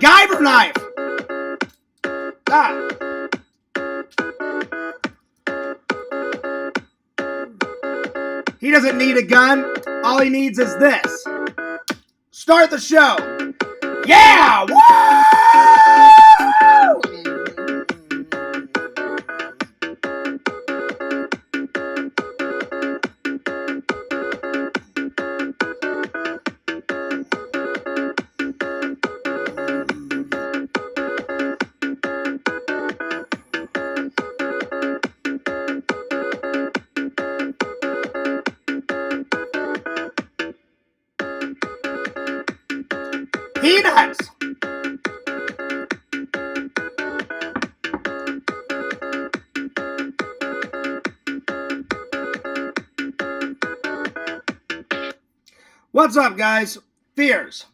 MacGyver knife. Ah. He doesn't need a gun. All he needs is this. Start the show. Yeah! Woo! Peanuts. What's up, guys? Fears.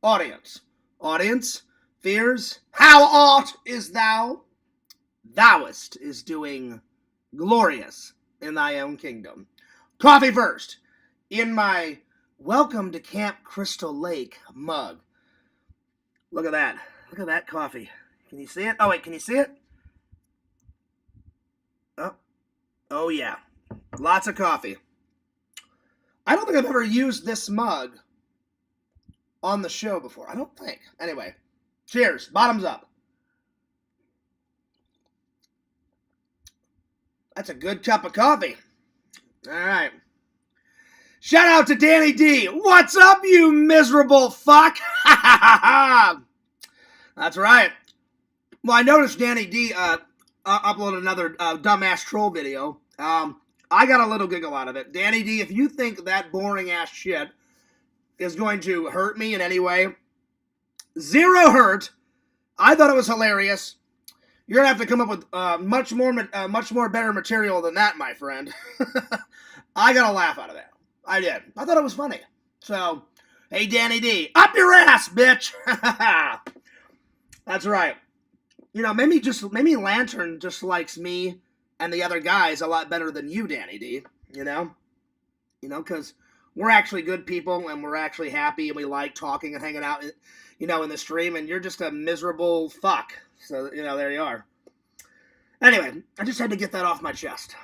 Audience. Audience. Fears. How art is thou? Thouest is doing glorious in thy own kingdom. Coffee first. In my Welcome to Camp Crystal Lake mug. Look at that. Look at that coffee. Can you see it? Oh, wait, can you see it? Oh yeah. Lots of coffee. I don't think I've ever used this mug on the show before. I don't think. Anyway, cheers. Bottoms up. That's a good cup of coffee. All right. Shout out to Danny D. What's up, you miserable fuck? That's right. Well, I noticed Danny D uploaded another dumbass troll video. I got a little giggle out of it. Danny D, if you think that boring ass shit is going to hurt me in any way, zero hurt. I thought it was hilarious. You're gonna have to come up with much more better material than that, my friend. I got a laugh out of that. I did. I thought it was funny. So, hey, Danny D, up your ass, bitch. That's right. You know, maybe Lantern just likes me and the other guys a lot better than you, Danny D. You know, because we're actually good people and we're actually happy and we like talking and hanging out, in the stream, and you're just a miserable fuck. So, there you are. Anyway, I just had to get that off my chest.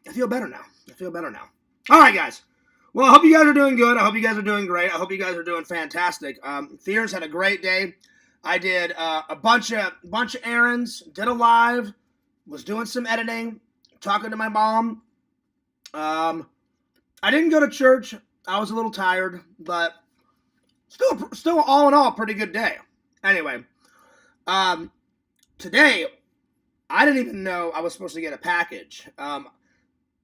I feel better now. All right, guys. Well, I hope you guys are doing good. I hope you guys are doing great. I hope you guys are doing fantastic. Fears had a great day. I did a bunch of errands, did a live, was doing some editing, talking to my mom. I didn't go to church. I was a little tired, but still all in all, pretty good day. Anyway, today, I didn't even know I was supposed to get a package.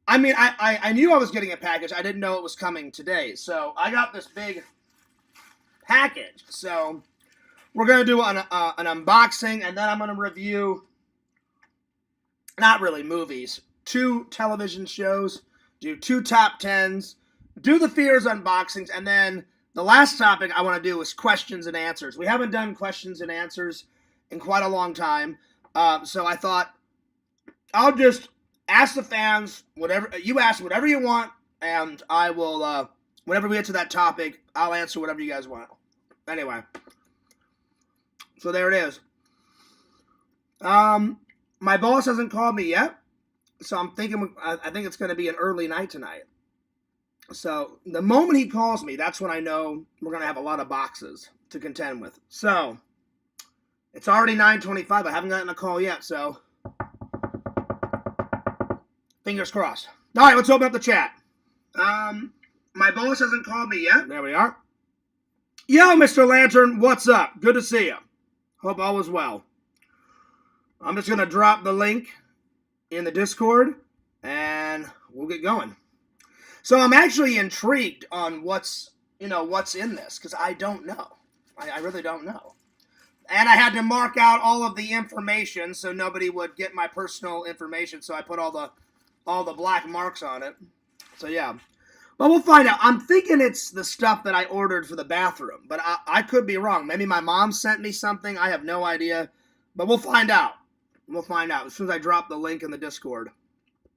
I knew I was getting a package. I didn't know it was coming today. So I got this big package. So we're going to do an unboxing, and then I'm going to review, not really movies, 2 television shows, do 2 top 10s, do the Fears unboxings, and then the last topic I want to do is questions and answers. We haven't done questions and answers in quite a long time. So I thought I'll just ask the fans whatever you ask, whatever you want, and I will. Whenever we get to that topic, I'll answer whatever you guys want. Anyway, so there it is. My boss hasn't called me yet, so I'm thinking. I think it's going to be an early night tonight. So the moment he calls me, that's when I know we're going to have a lot of boxes to contend with. So it's already 9:25. I haven't gotten a call yet, so fingers crossed. All right, let's open up the chat. My boss hasn't called me yet. There we are. Yo, Mr. Lantern, what's up? Good to see you. Hope all is well. I'm just going to drop the link in the Discord, and we'll get going. So I'm actually intrigued on what's in this, because I don't know. I really don't know. And I had to mark out all of the information so nobody would get my personal information, so I put all the black marks on it. So yeah. But we'll find out. I'm thinking it's the stuff that I ordered for the bathroom, but I could be wrong. Maybe my mom sent me something. I have no idea. But we'll find out. We'll find out as soon as I drop the link in the Discord.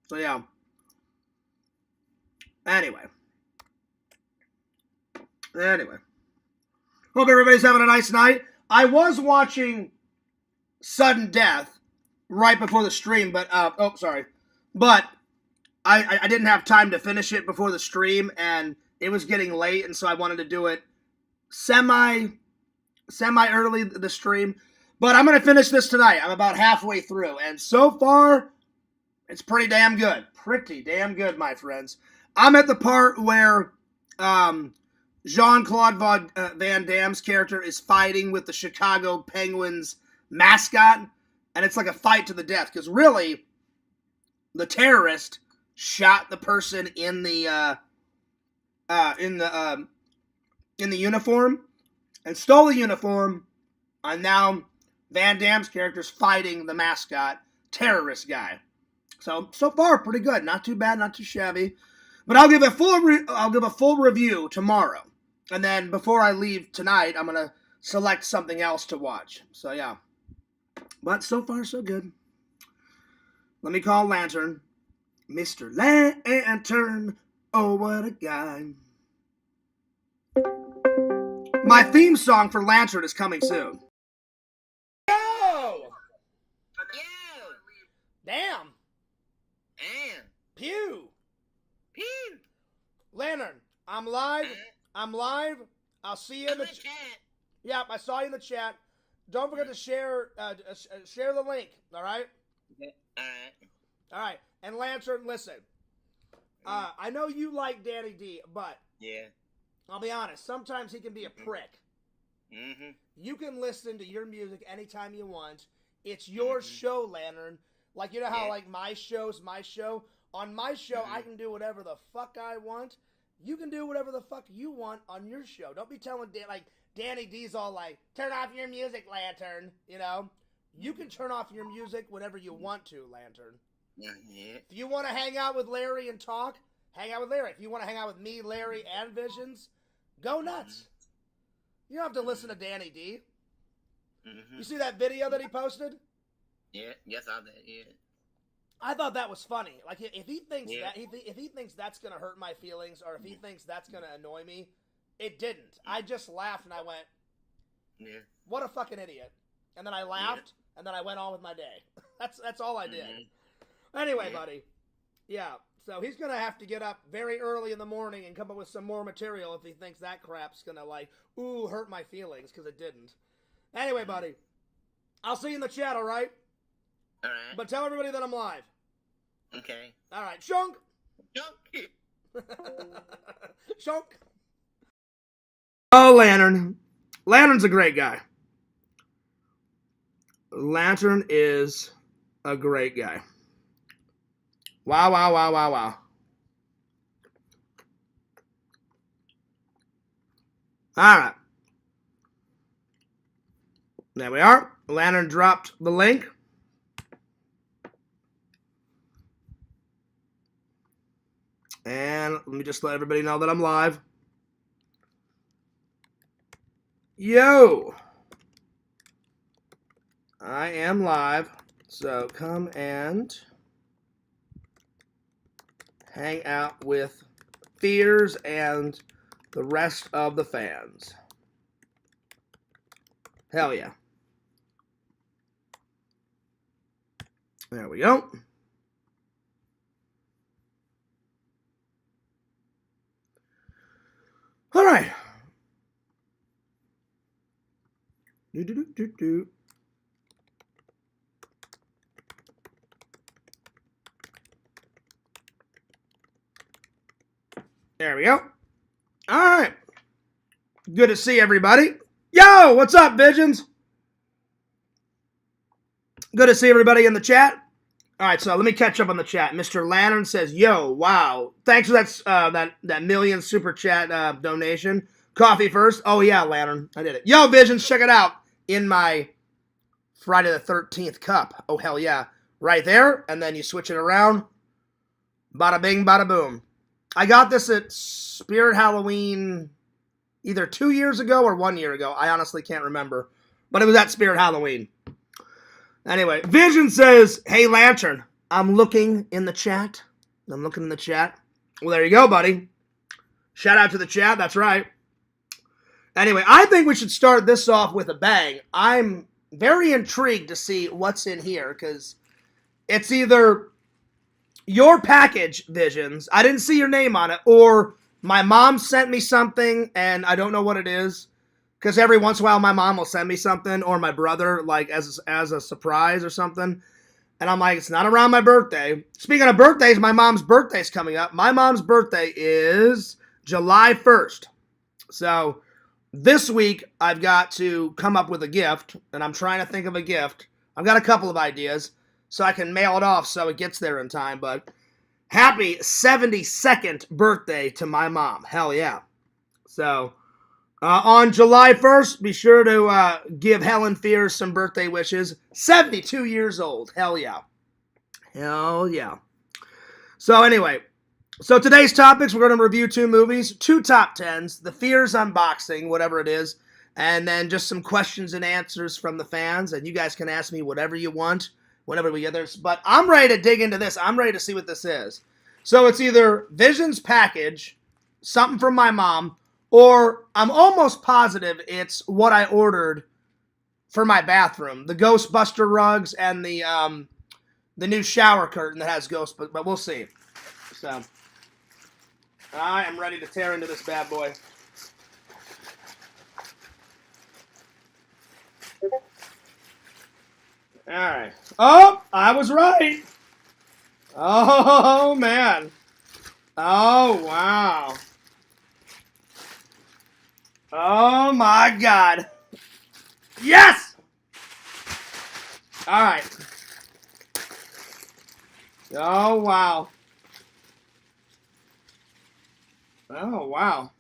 So yeah. Anyway. Hope everybody's having a nice night. I was watching Sudden Death right before the stream, but, sorry. But I didn't have time to finish it before the stream, and it was getting late, and so I wanted to do it semi-early, the stream. But I'm going to finish this tonight. I'm about halfway through, and so far, it's pretty damn good. Pretty damn good, my friends. I'm at the part where Jean-Claude Van Damme's character is fighting with the Chicago Penguins mascot, and it's like a fight to the death, because really, the terrorist shot the person in the uniform and stole the uniform, and now Van Damme's character's fighting the mascot terrorist guy. So far, pretty good. Not too bad, not too shabby. But I'll give a full review tomorrow, and then before I leave tonight, I'm gonna select something else to watch. So yeah, but so far so good. Let me call Lantern, Mr. Lantern. Oh, what a guy! My theme song for Lantern is coming soon. Yo! Damn! And Pew! Pew! Lantern, I'm live. I'm live. I'll see you in the chat. Yep, I saw you in the chat. Don't forget to share the link, all right? Okay. All right. And Lantern, listen. I know you like Danny D, but Yeah. I'll be honest, sometimes he can be a prick. Mm-hmm. You can listen to your music anytime you want. It's your show, Lantern. Like, you know how, like, my show's my show? On my show, I can do whatever the fuck I want. You can do whatever the fuck you want on your show. Don't be telling, Danny D's all like, turn off your music, Lantern, you know? You can turn off your music whenever you want to, Lantern. Yeah. If you want to hang out with Larry and talk, hang out with Larry. If you want to hang out with me, Larry, and Visions, go nuts. You don't have to listen to Danny D. You see that video that he posted? Yeah. Yes, I did. Yeah. I thought that was funny. Like, if he thinks that, if he thinks that's gonna hurt my feelings, or if he thinks that's gonna annoy me, it didn't. I just laughed and I went, Yeah. "What a fucking idiot!" And then I laughed, and then I went on with my day. That's all I did. Anyway, buddy. Yeah. So he's gonna have to get up very early in the morning and come up with some more material if he thinks that crap's gonna hurt my feelings, because it didn't. Anyway, buddy. I'll see you in the chat. All right. All right. But tell everybody that I'm live. Okay. All right, Shunk. Shunk. Oh, Lantern. Lantern's a great guy. Lantern is a great guy. Wow. All right. There we are. Lantern dropped the link. And let me just let everybody know that I'm live. Yo! I am live. So come and hang out with Fears and the rest of the fans. Hell yeah. There we go. All right. There we go. All right. Good to see everybody. Yo, what's up, Visions? Good to see everybody in the chat. All right, so let me catch up on the chat. Mr. Lantern says, "Yo, wow, thanks for that million super chat donation. Coffee first. Oh yeah, Lantern, I did it. Yo, Visions, check it out in my Friday the 13th cup. Oh hell yeah, right there, and then you switch it around. Bada bing, bada boom. I got this at Spirit Halloween either 2 years ago or 1 year ago. I honestly can't remember, but it was at Spirit Halloween." Anyway, Vision says, "Hey, Lantern, I'm looking in the chat. I'm looking in the chat." Well, there you go, buddy. Shout out to the chat. That's right. Anyway, I think we should start this off with a bang. I'm very intrigued to see what's in here because it's either your package, Visions. I didn't see your name on it, or my mom sent me something and I don't know what it is. Because every once in a while my mom will send me something, or my brother, like as a surprise or something. And I'm like, it's not around my birthday. Speaking of birthdays, my mom's birthday's coming up. My mom's birthday is July 1st. So this week I've got to come up with a gift, and I'm trying to think of a gift. I've got a couple of ideas so I can mail it off so it gets there in time. But happy 72nd birthday to my mom. Hell yeah. So on July 1st, be sure to give Helen Fears some birthday wishes. 72 years old. Hell yeah. Hell yeah. So anyway, so today's topics, we're going to review 2 movies, 2 top 10s, the Fears unboxing, whatever it is, and then just some questions and answers from the fans, and you guys can ask me whatever you want, whenever we get there. But I'm ready to dig into this. I'm ready to see what this is. So it's either Vision's package, something from my mom, or I'm almost positive it's what I ordered for my bathroom. The Ghostbuster rugs and the new shower curtain that has ghosts, but we'll see. So I am ready to tear into this bad boy. Alright. Oh, I was right. Oh, man. Oh, wow. Oh my God. Yes! Alright. Oh wow. Oh wow.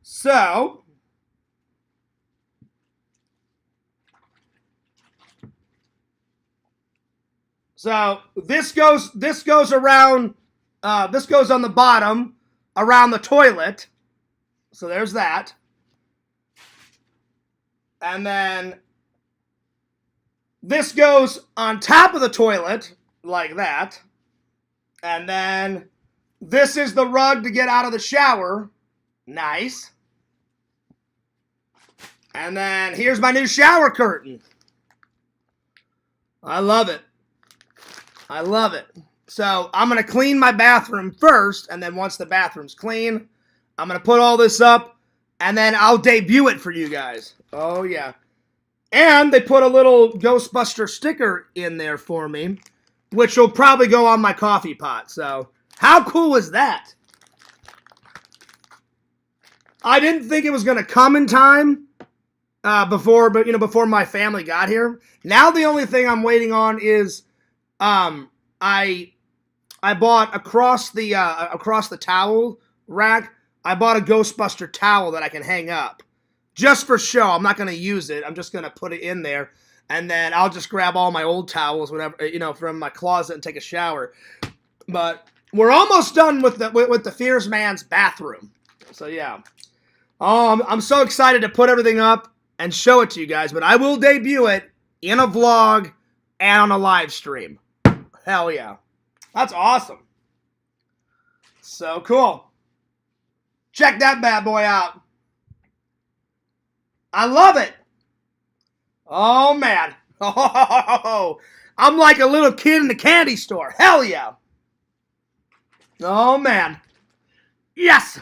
So this goes around this goes on the bottom around the toilet. So there's that. And then this goes on top of the toilet, like that. And then this is the rug to get out of the shower. Nice. And then here's my new shower curtain. I love it. I love it. So I'm going to clean my bathroom first, and then once the bathroom's clean, I'm going to put all this up, and then I'll debut it for you guys. Oh, yeah. And they put a little Ghostbuster sticker in there for me, which will probably go on my coffee pot. So how cool is that? I didn't think it was going to come in time before my family got here. Now the only thing I'm waiting on is I bought across the towel rack. I bought a Ghostbuster towel that I can hang up. Just for show. I'm not going to use it. I'm just going to put it in there. And then I'll just grab all my old towels, whatever, from my closet and take a shower. But we're almost done with the Fears Man's bathroom. So, yeah. Oh, I'm so excited to put everything up and show it to you guys. But I will debut it in a vlog and on a live stream. Hell yeah. That's awesome. So cool. Check that bad boy out. I love it. Oh, man. Oh, I'm like a little kid in the candy store. Hell yeah. Oh, man. Yes.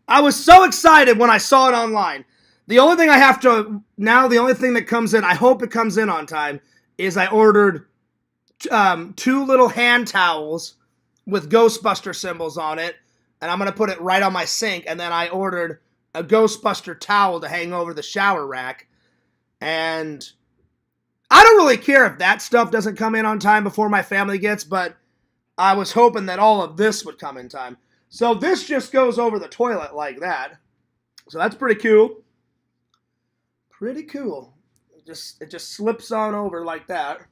I was so excited when I saw it online. The only thing the only thing that comes in, I hope it comes in on time, is I ordered 2 little hand towels with Ghostbuster symbols on it, and I'm going to put it right on my sink, and then I ordered a Ghostbuster towel to hang over the shower rack, and I don't really care if that stuff doesn't come in on time before my family gets, but I was hoping that all of this would come in time. So this just goes over the toilet like that. So that's pretty cool. Pretty cool. It just slips on over like that.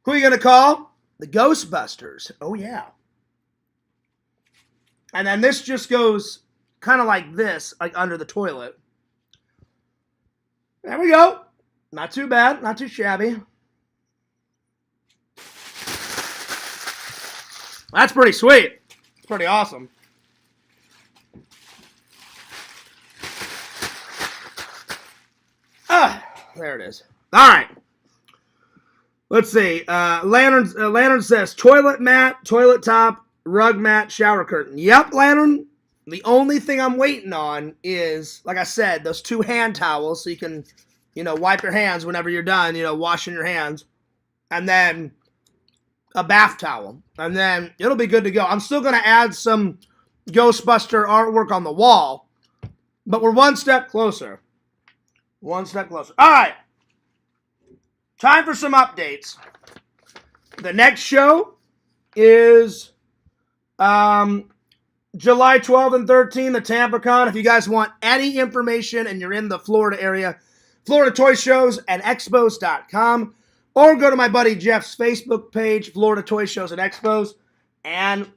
Who are you going to call? The Ghostbusters. Oh, yeah. And then this just goes kind of like this, like under the toilet. There we go. Not too bad. Not too shabby. That's pretty sweet. It's pretty awesome. There it is. All right. Let's see. Lantern says toilet mat, toilet top, rug mat, shower curtain. Yep, Lantern. The only thing I'm waiting on is, like I said, those 2 hand towels so you can, wipe your hands whenever you're done, washing your hands. And then a bath towel. And then it'll be good to go. I'm still going to add some Ghostbuster artwork on the wall. But we're one step closer. One step closer. All right. Time for some updates. The next show is July 12th and 13th, the TampaCon. If you guys want any information and you're in the Florida area, Florida Toy Shows and Expos.com, or go to my buddy Jeff's Facebook page, Florida Toy Shows and Expos. And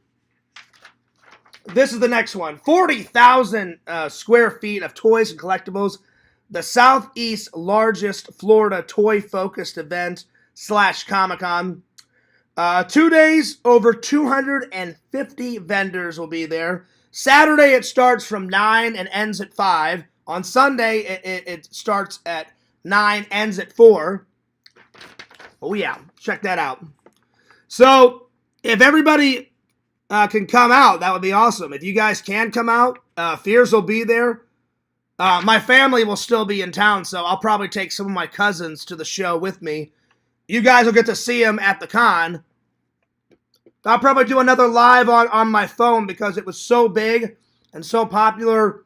this is the next one. 40,000 square feet of toys and collectibles. The Southeast largest Florida toy-focused event / Comic-Con. 2 days, over 250 vendors will be there. Saturday, it starts from 9 and ends at 5. On Sunday, it starts at 9, ends at 4. Oh, yeah. Check that out. So, if everybody can come out, that would be awesome. If you guys can come out, Fears will be there. My family will still be in town, so I'll probably take some of my cousins to the show with me. You guys will get to see them at the con. I'll probably do another live on my phone because it was so big and so popular.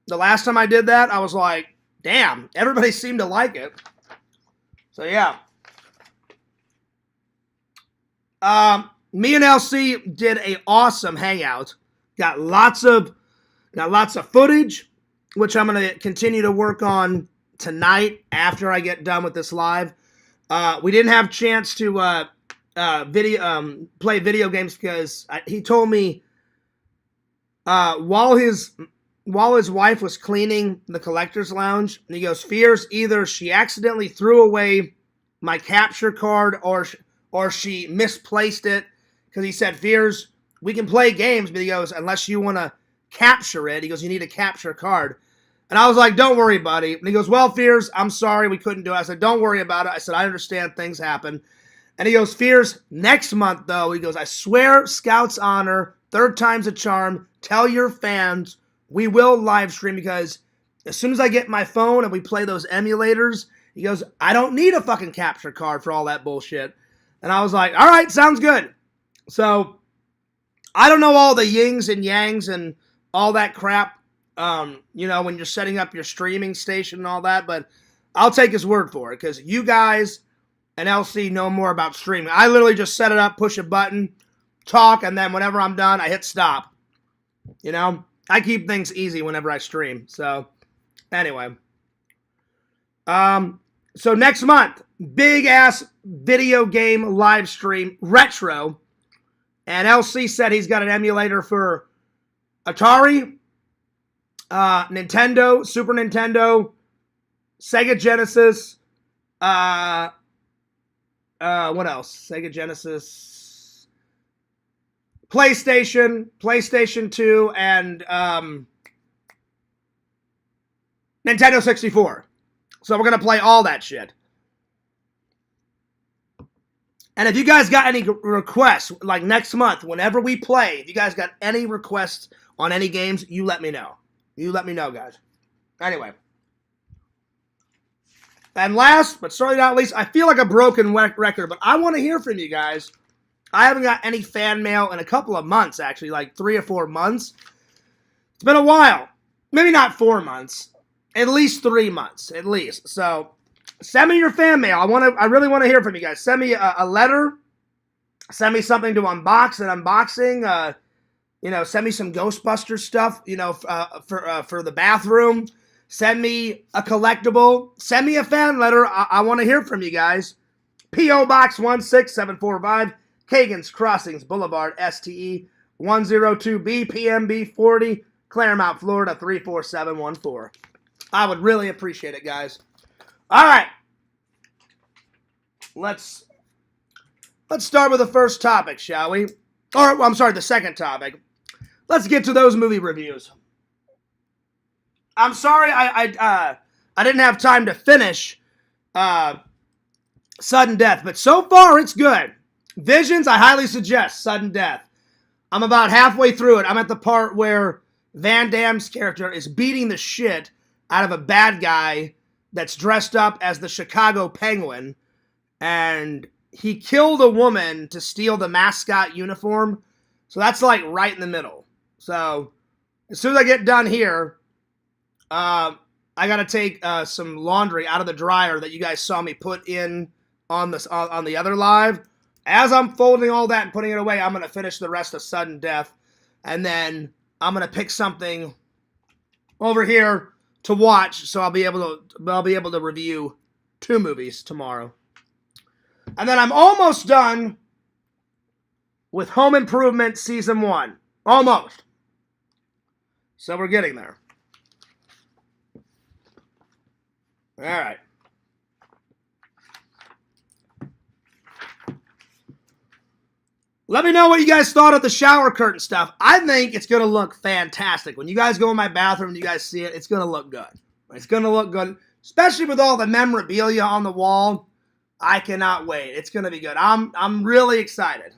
The last time I did that, I was like, damn, everybody seemed to like it. So, yeah. Me and LC did an awesome hangout. Got lots of footage, which I'm going to continue to work on tonight after I get done with this live. We didn't have a chance to play video games because he told me while his wife was cleaning the collector's lounge, and he goes, Fears, either she accidentally threw away my capture card or she misplaced it, because he said, Fears, we can play games, but he goes, unless you want to capture it, he goes, you need a capture card. And I was like, don't worry, buddy. And he goes, well, Fears, I'm sorry we couldn't do it. I said, don't worry about it. I said, I understand things happen. And he goes, Fears, next month, though, he goes, I swear, Scout's honor, 3rd time's a charm. Tell your fans we will live stream, because as soon as I get my phone and we play those emulators, he goes, I don't need a fucking capture card for all that bullshit. And I was like, all right, sounds good. So I don't know all the yings and yangs and all that crap, when you're setting up your streaming station and all that, but I'll take his word for it, because you guys and LC know more about streaming. I literally just set it up, push a button, talk, and then whenever I'm done, I hit stop. I keep things easy whenever I stream. So, anyway. So next month, big-ass video game live stream, retro. And LC said he's got an emulator for Atari, Nintendo, Super Nintendo, Sega Genesis, what else? Sega Genesis, PlayStation 2, and Nintendo 64. So we're going to play all that shit. And if you guys got any requests, like next month, whenever we play, if you guys got any requests on any games, you let me know. You let me know, guys. Anyway. And last, but certainly not least, I feel like a broken record, but I want to hear from you guys. I haven't got any fan mail in a couple of months, actually, like 3 or 4 months. It's been a while. Maybe not 4 months. At least 3 months, at least. So, send me your fan mail. I really want to hear from you guys. Send me a letter. Send me something to unbox, an unboxing. Send me some Ghostbuster stuff, for the bathroom. Send me a collectible. Send me a fan letter. I want to hear from you guys. P.O. Box 16745, Kagan's Crossings Boulevard, STE 102B, PMB 40, Claremont, Florida 34714. I would really appreciate it, guys. All right. Let's start with the first topic, shall we? Or, I'm sorry, the second topic. Let's get to those movie reviews. I'm sorry I didn't have time to finish Sudden Death. But so far, it's good. Visions, I highly suggest Sudden Death. I'm about halfway through it. I'm at the part where Van Damme's character is beating the shit out of a bad guy that's dressed up as the Chicago Penguin, and he killed a woman to steal the mascot uniform. So that's like right in the middle. So as soon as I get done here, I got to take some laundry out of the dryer that you guys saw me put in on the other live. As I'm folding all that and putting it away, I'm going to finish the rest of Sudden Death. And then I'm going to pick something over here to watch, so I'll be able to review 2 movies tomorrow. And then I'm almost done with Home Improvement Season 1. Almost. So we're getting there. All right. Let me know what you guys thought of the shower curtain stuff. I think it's going to look fantastic. When you guys go in my bathroom and you guys see it, it's going to look good. It's going to look good, especially with all the memorabilia on the wall. I cannot wait. It's going to be good. I'm really excited.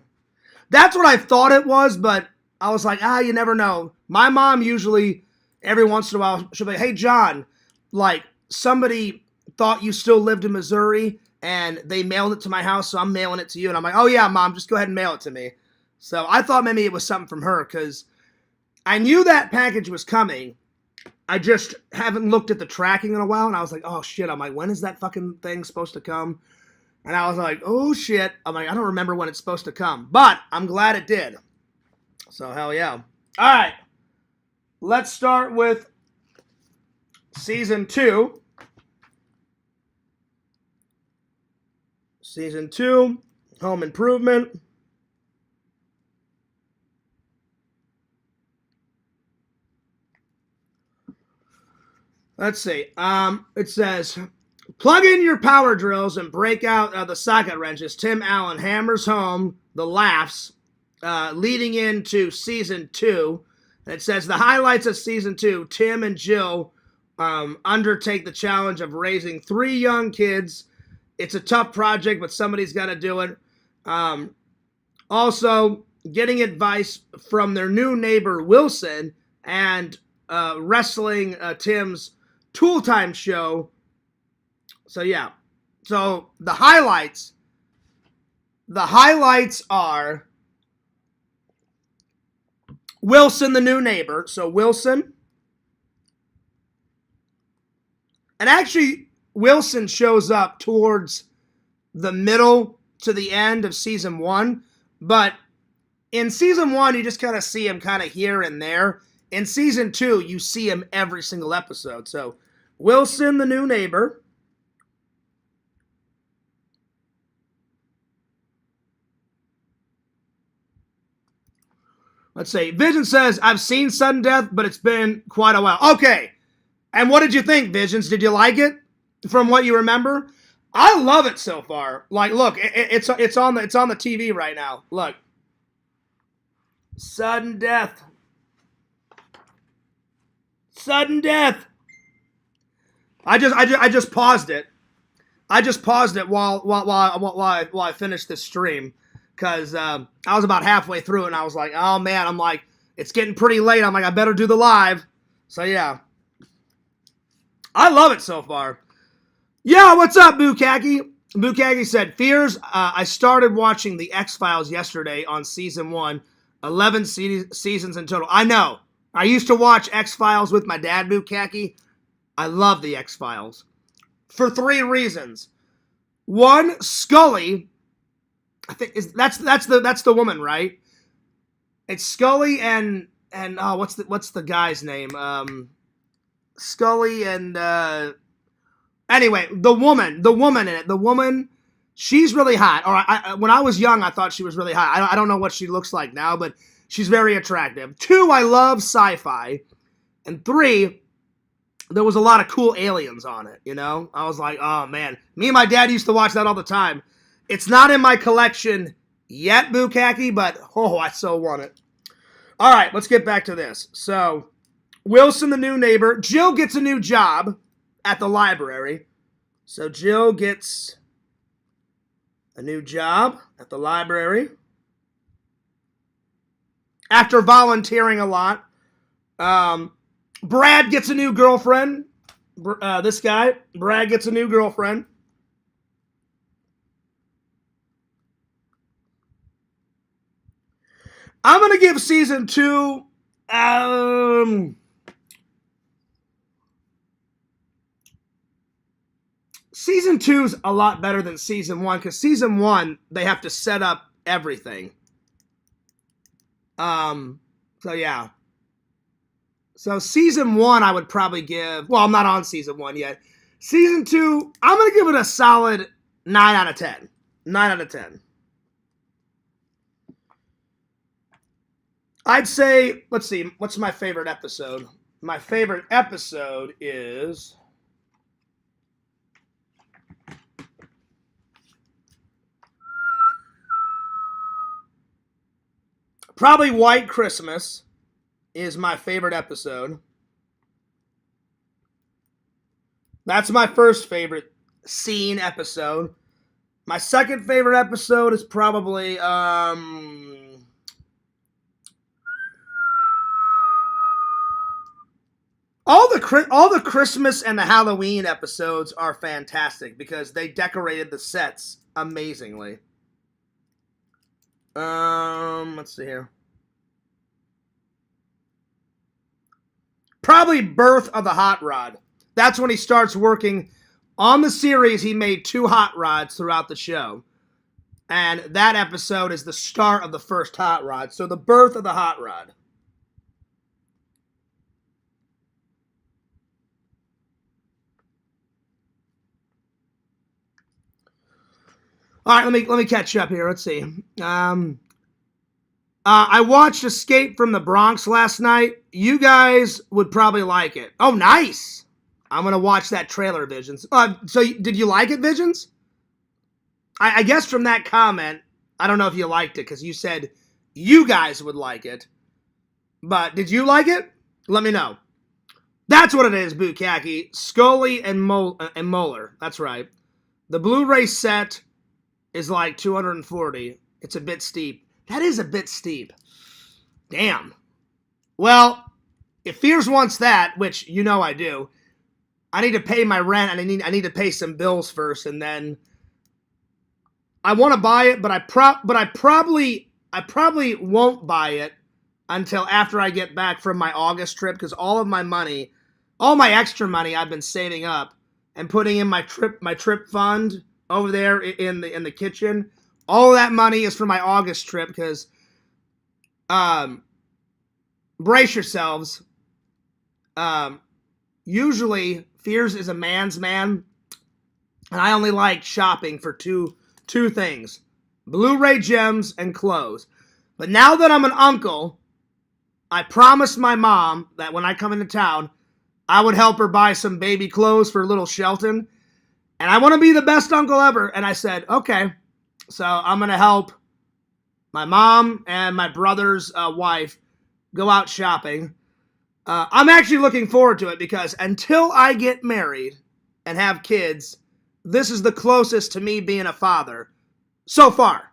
That's what I thought it was, but I was like, you never know. My mom usually, every once in a while, she'll be like, hey, John, like, somebody thought you still lived in Missouri, and they mailed it to my house, so I'm mailing it to you. And I'm like, oh, yeah, Mom, just go ahead and mail it to me. So I thought maybe it was something from her, because I knew that package was coming. I just haven't looked at the tracking in a while, and I was like, oh, shit. I'm like, when is that fucking thing supposed to come? And I was like, oh, shit. I'm like, I don't remember when it's supposed to come. But I'm glad it did. So, hell yeah. All right. Let's start with Season 2. Season 2, Home Improvement. Let's see. It says, plug in your power drills and break out the socket wrenches. Tim Allen hammers home the laughs leading into Season 2. And it says, the highlights of Season 2, Tim and Jill undertake the challenge of raising 3 young kids. It's a tough project, but somebody's got to do it. Also, getting advice from their new neighbor, Wilson, and wrestling Tim's Tool Time show. So, yeah. So, the highlights are Wilson, the new neighbor. So, Wilson. And actually, Wilson shows up towards the middle to the end of Season 1. But in Season 1, you just kind of see him kind of here and there. In Season 2, you see him every single episode. So, Wilson, the new neighbor. Let's see. Vision says, I've seen Sudden Death, but it's been quite a while. Okay. And what did you think, Visions? Did you like it from what you remember? I love it so far. Like, look, it's on the TV right now. Look. Sudden Death. Sudden Death. I just paused it. I just paused it while I finished this stream, because I was about halfway through it, and I was like, oh man, I'm like, it's getting pretty late. I'm like, I better do the live. So yeah, I love it so far. Yeah, what's up, Bukaki? Bukaki said, Fears, I started watching The X-Files yesterday on Season 1. 11 seasons in total. I know. I used to watch X-Files with my dad, Bukaki. I love The X-Files. For 3 reasons. 1, Scully. I think that's the woman, right? It's Scully and what's the guy's name? Scully and anyway, the woman in it. The woman, she's really hot. Or when I was young, I thought she was really hot. I don't know what she looks like now, but she's very attractive. 2, I love sci-fi. And 3, there was a lot of cool aliens on it, you know? I was like, oh man. Me and my dad used to watch that all the time. It's not in my collection yet, Bukaki, but oh, I so want it. All right, let's get back to this. So, Wilson, the new neighbor. Jill gets a new job at the library. So Jill gets a new job at the library after volunteering a lot. Brad gets a new girlfriend. This guy, Brad, gets a new girlfriend. I'm going to give season 2... Season 2's a lot better than Season 1, because Season 1, they have to set up everything. So yeah. So Season 1, I would probably give... Well, I'm not on Season 1 yet. Season 2, I'm going to give it a solid 9 out of 10. 9 out of 10. I'd say... Let's see. What's my favorite episode? My favorite episode is... Probably White Christmas is my favorite episode. That's my first favorite scene episode. My second favorite episode is probably all the Christmas and the Halloween episodes are fantastic because they decorated the sets amazingly. Let's see here. Probably Birth of the Hot Rod. That's when he starts working on the series. He made 2 hot rods throughout the show. And that episode is the start of the first hot rod. So the birth of the hot rod. All right, let me catch up here. Let's see. I watched Escape from the Bronx last night. You guys would probably like it. Oh, nice. I'm going to watch that trailer, Visions. So did you like it, Visions? I guess from that comment, I don't know if you liked it because you said you guys would like it. But did you like it? Let me know. That's what it is, Bukaki. Scully and Moeller. That's right. The Blu-ray set is like $240. It's a bit steep. That is a bit steep. Damn. Well, if Fears wants that, which you know I do, I need to pay my rent and I need to pay some bills first, and then I want to buy it, but I probably won't buy it until after I get back from my August trip, because all of my money, all my extra money I've been saving up and putting in my trip fund over there in the kitchen. All of that money is for my August trip because, brace yourselves. Usually Fears is a man's man, and I only like shopping for two things: Blu-ray gems and clothes. But now that I'm an uncle, I promised my mom that when I come into town, I would help her buy some baby clothes for little Shelton. And I want to be the best uncle ever. And I said, okay. So I'm going to help my mom and my brother's wife go out shopping. I'm actually looking forward to it because until I get married and have kids, this is the closest to me being a father so far.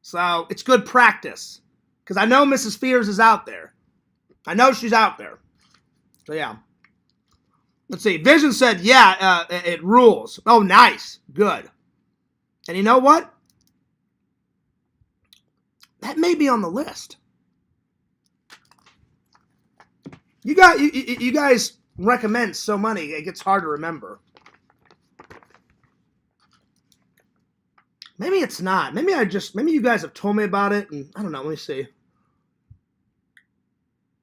So it's good practice because I know Mrs. Fears is out there. I know she's out there. So yeah. Let's see. Vision said, yeah, it rules. Oh, nice. Good. And you know what? That may be on the list. You guys recommend so many, it gets hard to remember. Maybe it's not. Maybe you guys have told me about it, and I don't know. Let me see.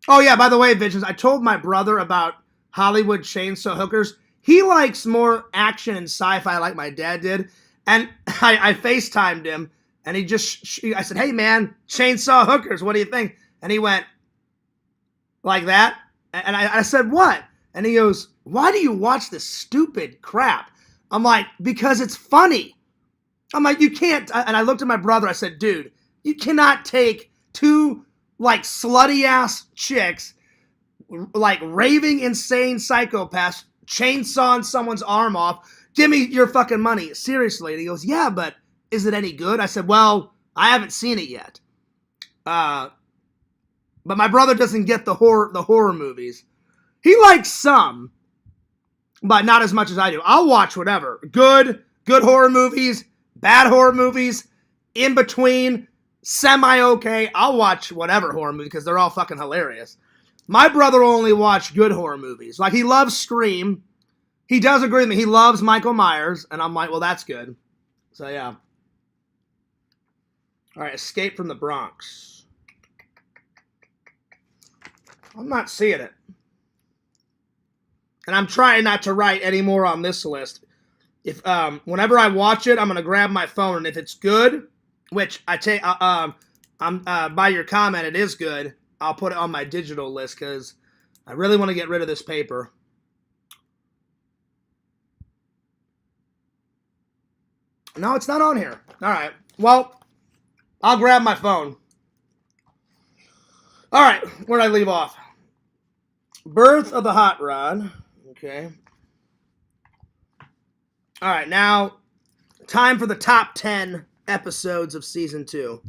Oh, yeah, by the way, Visions, I told my brother about Hollywood Chainsaw Hookers. He likes more action and sci-fi like my dad did, and I FaceTimed him, and I said, hey, man, Chainsaw Hookers, what do you think? And he went like that, and I said, what? And he goes, why do you watch this stupid crap? I'm like, because it's funny. I'm like, you can't, and I looked at my brother, I said, dude, you cannot take two, like, slutty-ass chicks, like, raving, insane psychopaths, chainsawing someone's arm off, give me your fucking money. Seriously. And he goes, yeah, but is it any good? I said, well, I haven't seen it yet. But my brother doesn't get the horror movies. He likes some, but not as much as I do. I'll watch whatever. Good horror movies, bad horror movies, in between, semi-okay. I'll watch whatever horror movie because they're all fucking hilarious. My brother will only watch good horror movies. Like, he loves Scream. He does agree with me. He loves Michael Myers. And I'm like, well, that's good. So, yeah. All right, Escape from the Bronx. I'm not seeing it. And I'm trying not to write any more on this list. If whenever I watch it, I'm going to grab my phone. And if it's good, which I take, by your comment, it is good, I'll put it on my digital list because I really want to get rid of this paper. No, it's not on here. All right. Well, I'll grab my phone. All right. Where did I leave off? Birth of the Hot Rod. Okay. All right. Now, time for the top 10 episodes of season 2.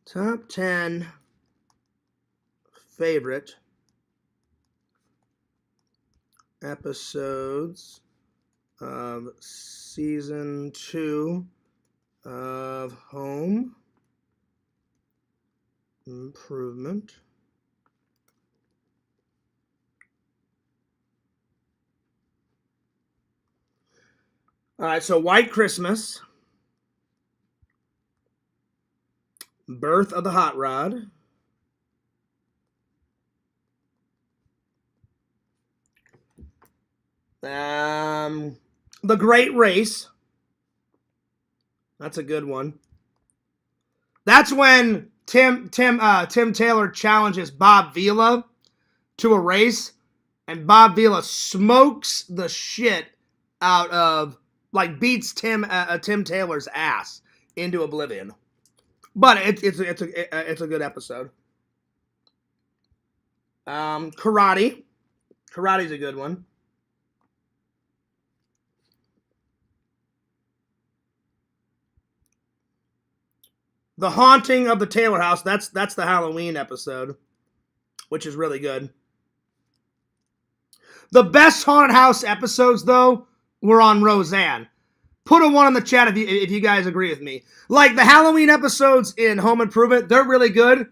Top 10 favorite episodes of season 2 of Home Improvement. All right, so White Christmas, Birth of the Hot Rod, The Great Race. That's a good one. That's when Tim Taylor challenges Bob Vila to a race, and Bob Vila smokes the shit out of, like, beats Tim Taylor's ass into oblivion. But it's a good episode. Karate's a good one. The Haunting of the Taylor House, that's the Halloween episode, which is really good. The best haunted house episodes, though, were on Roseanne. Put a 1 in the chat if you guys agree with me. Like, the Halloween episodes in Home Improvement, they're really good,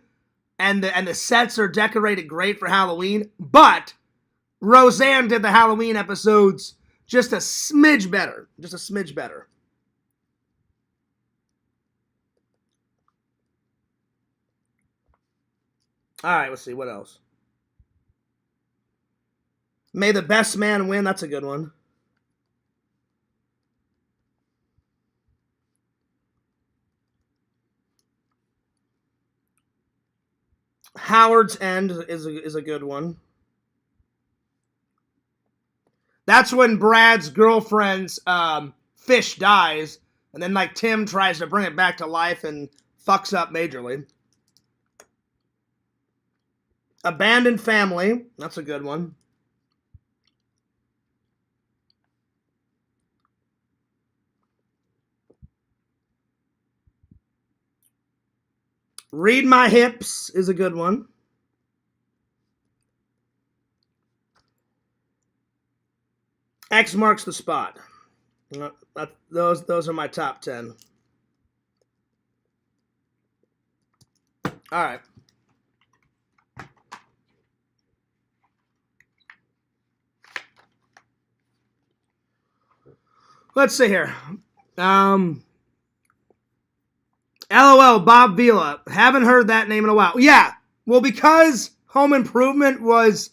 and the sets are decorated great for Halloween, but Roseanne did the Halloween episodes just a smidge better. Just a smidge better. All right, let's see. What else? May the Best Man Win. That's a good one. Howard's End is a good one. That's when Brad's girlfriend's fish dies, and then, like, Tim tries to bring it back to life and fucks up majorly. Abandoned Family. That's a good one. Read My Hips is a good one. X Marks the Spot. Those are my top 10. All right. Let's see here. LOL, Bob Vila. Haven't heard that name in a while. Yeah, well, because Home Improvement was,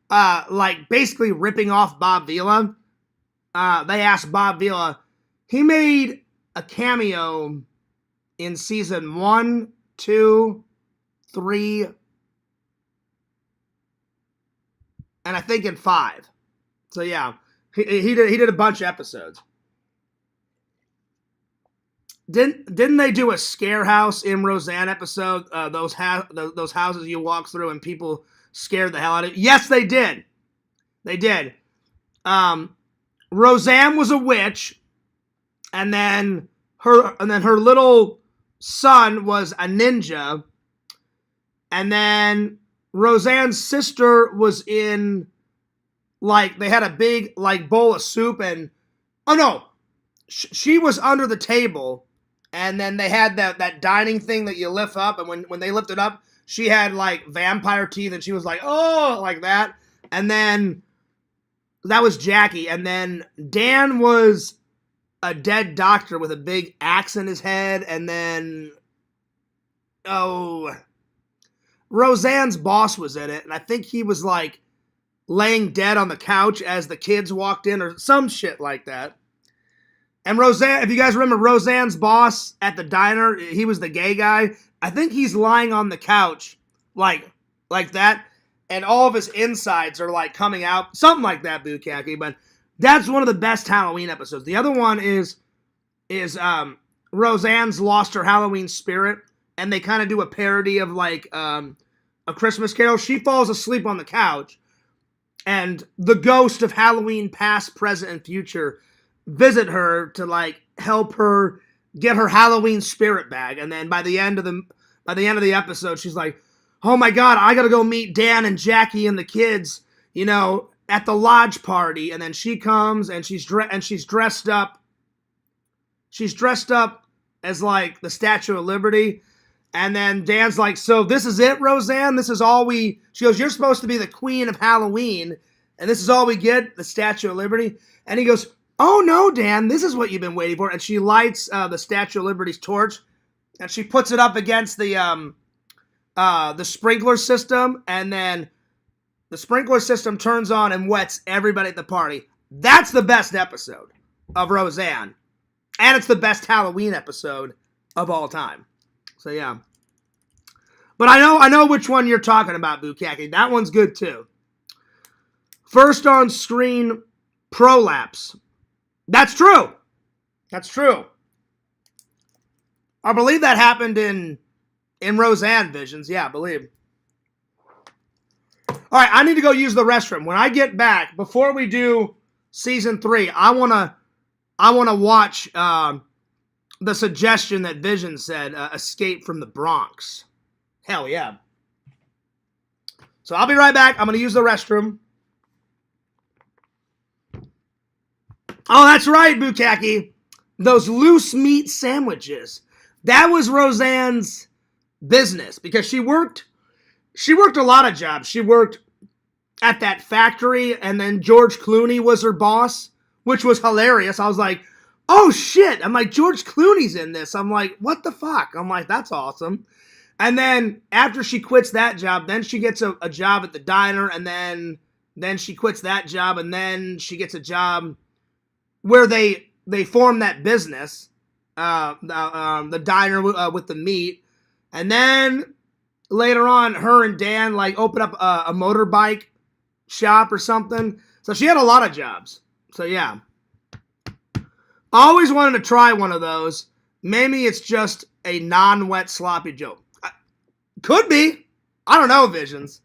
like, basically ripping off Bob Vila, they asked Bob Vila. He made a cameo in season 1, 2, 3, and I think in 5. So, yeah, he did a bunch of episodes. Didn't they do a scare house in Roseanne episode? Those houses you walk through and people scared the hell out of you? Yes, they did. They did. Roseanne was a witch, and then her little son was a ninja, and then Roseanne's sister was in, like, they had a big, like, bowl of soup, and oh no, she was under the table, and then they had that dining thing that you lift up, and when they lifted up, she had, like, vampire teeth, and she was like, oh, like that. And then that was Jackie, and then Dan was a dead doctor with a big axe in his head, and then Roseanne's boss was in it, and I think he was, like, laying dead on the couch as the kids walked in, or some shit like that. And Roseanne, if you guys remember Roseanne's boss at the diner, he was the gay guy. I think he's lying on the couch like that, and all of his insides are, like, coming out. Something like that, Bukaki. But that's one of the best Halloween episodes. The other one is Roseanne's lost her Halloween spirit, and they kind of do a parody of, like, A Christmas Carol. She falls asleep on the couch, and the ghost of Halloween past, present, and future visit her to, like, help her get her Halloween spirit back. And then by the end of the episode, she's like, oh my god, I gotta go meet Dan and Jackie and the kids, you know, at the lodge party. And then she comes, and she's dressed up as, like, the Statue of Liberty. And then Dan's like, so this is it, Roseanne? This is all she goes, you're supposed to be the queen of Halloween, and this is all we get, the Statue of Liberty? And he goes, oh no, Dan, this is what you've been waiting for. And she lights the Statue of Liberty's torch, and she puts it up against the sprinkler system, and then the sprinkler system turns on and wets everybody at the party. That's the best episode of Roseanne. And it's the best Halloween episode of all time. So yeah. But I know which one you're talking about, Bukaki. That one's good too. First on screen prolapse. That's true. That's true. I believe that happened in Roseanne Visions. Yeah, I believe. All right, I need to go use the restroom. When I get back, before we do season 3, I wanna watch the suggestion that Vision said, Escape from the Bronx. Hell yeah. So I'll be right back. I'm going to use the restroom. Oh, that's right, Bukaki. Those loose meat sandwiches. That was Roseanne's business, because she worked a lot of jobs. She worked at that factory, and then George Clooney was her boss, which was hilarious. I was like, oh shit. I'm like, George Clooney's in this. I'm like, what the fuck? I'm like, that's awesome. And then after she quits that job, then she gets a job at the diner, and then she quits that job, and then she gets a job where they form that business, the diner with the meat. And then later on, her and Dan, like, open up a motorbike shop or something. So she had a lot of jobs. So yeah. I always wanted to try one of those. Maybe it's just a non-wet sloppy Joe. Could be. I don't know, Visions.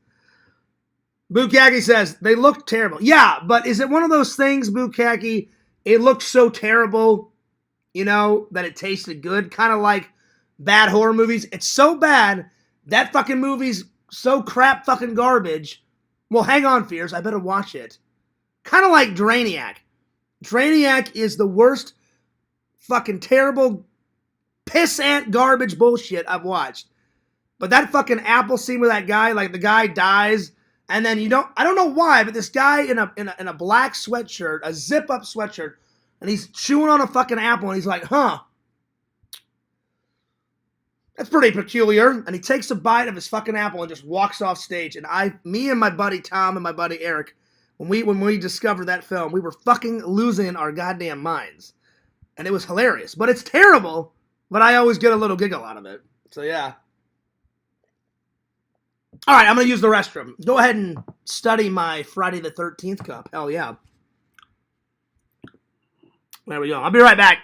Bukaki says, they look terrible. Yeah, but is it one of those things, Bukaki, it looked so terrible, you know, that it tasted good? Kind of like bad horror movies. It's so bad, that fucking movie's so crap fucking garbage. Well, hang on, Fears, I better watch it. Kind of like Drainiac. Drainiac is the worst fucking terrible pissant garbage bullshit I've watched. But that fucking Apple scene with that guy, like, the guy dies, and then I don't know why, but this guy in a black sweatshirt, a zip-up sweatshirt, and he's chewing on a fucking apple, and he's like, huh, that's pretty peculiar. And he takes a bite of his fucking apple and just walks off stage. And me and my buddy Tom and my buddy Eric, when we discovered that film, we were fucking losing our goddamn minds. And it was hilarious. But it's terrible, but I always get a little giggle out of it. So yeah. All right, I'm going to use the restroom. Go ahead and study my Friday the 13th cup. Hell yeah. There we go. I'll be right back.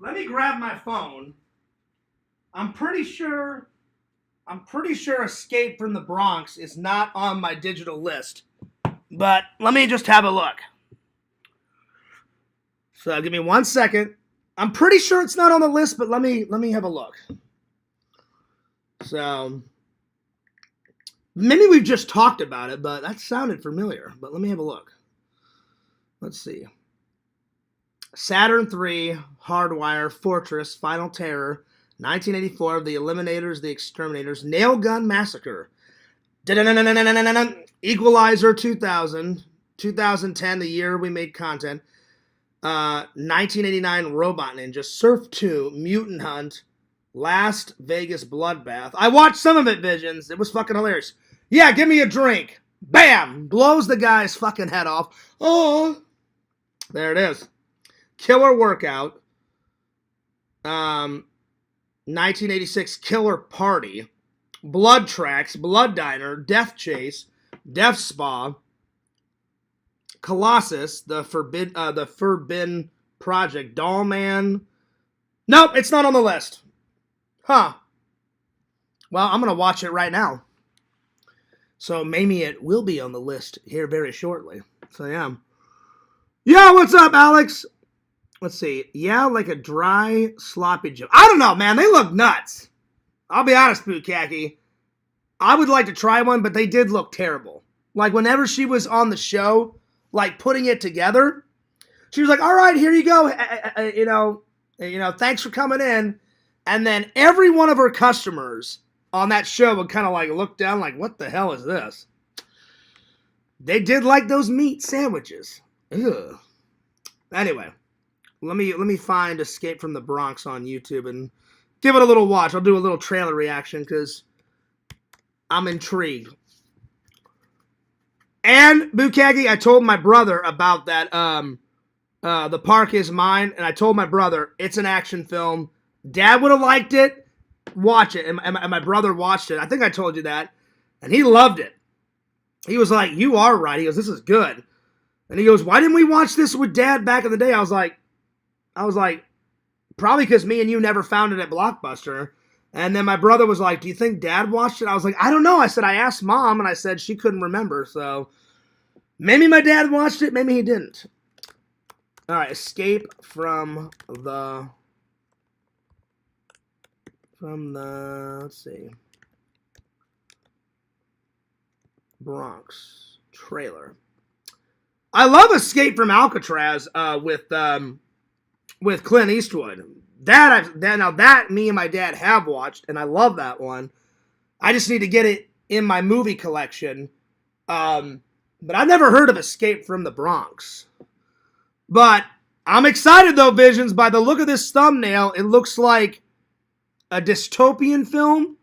Let me grab my phone. I'm pretty sure Escape from the Bronx is not on my digital list. But let me just have a look. So give me 1 second. I'm pretty sure it's not on the list, but let me have a look. So maybe we've just talked about it, but that sounded familiar. But let me have a look. Let's see. Saturn III, Hardwire, Fortress, Final Terror, 1984, The Eliminators, The Exterminators, Nail Gun Massacre, Equalizer 2000, 2010, the year we made content, 1989, Robot Ninja, Surf 2, Mutant Hunt, Last Vegas Bloodbath. I watched some of it, Visions. It was fucking hilarious. Yeah, give me a drink. Bam! Blows the guy's fucking head off. Oh, there it is. Killer Workout. 1986 Killer Party. Blood Tracks. Blood Diner. Death Chase. Death Spa. Colossus. The Forbidden Project. Doll Man. Nope, it's not on the list. Huh. Well, I'm going to watch it right now. So maybe it will be on the list here very shortly. So yeah. Yeah, what's up, Alex? Let's see. Yeah, like a dry, sloppy Joe. I don't know, man. They look nuts. I'll be honest, Bukaki. I would like to try one, but they did look terrible. Like, whenever she was on the show, like, putting it together, she was like, all right, here you go. Thanks for coming in. And then every one of her customers on that show would kind of, like, look down like, what the hell is this? They did like those meat sandwiches. Ugh. Anyway. Let me find Escape from the Bronx on YouTube and give it a little watch. I'll do a little trailer reaction because I'm intrigued. And, Bukagi, I told my brother about that, The Park Is Mine, and I told my brother, it's an action film. Dad would have liked it. Watch it. And my brother watched it. I think I told you that. And he loved it. He was like, you are right. He goes, this is good. And he goes, why didn't we watch this with Dad back in the day? I was like, probably because me and you never found it at Blockbuster. And then my brother was like, do you think Dad watched it? I was like, I don't know. I said, I asked Mom, and I said she couldn't remember. So maybe my dad watched it. Maybe he didn't. All right, Escape from the, let's see, Bronx trailer. I love Escape from Alcatraz with Clint Eastwood. That me and my dad have watched, and I love that one. I just need to get it in my movie collection. But I've never heard of Escape from the Bronx. But I'm excited though, Visions. By the look of this thumbnail, it looks like a dystopian film.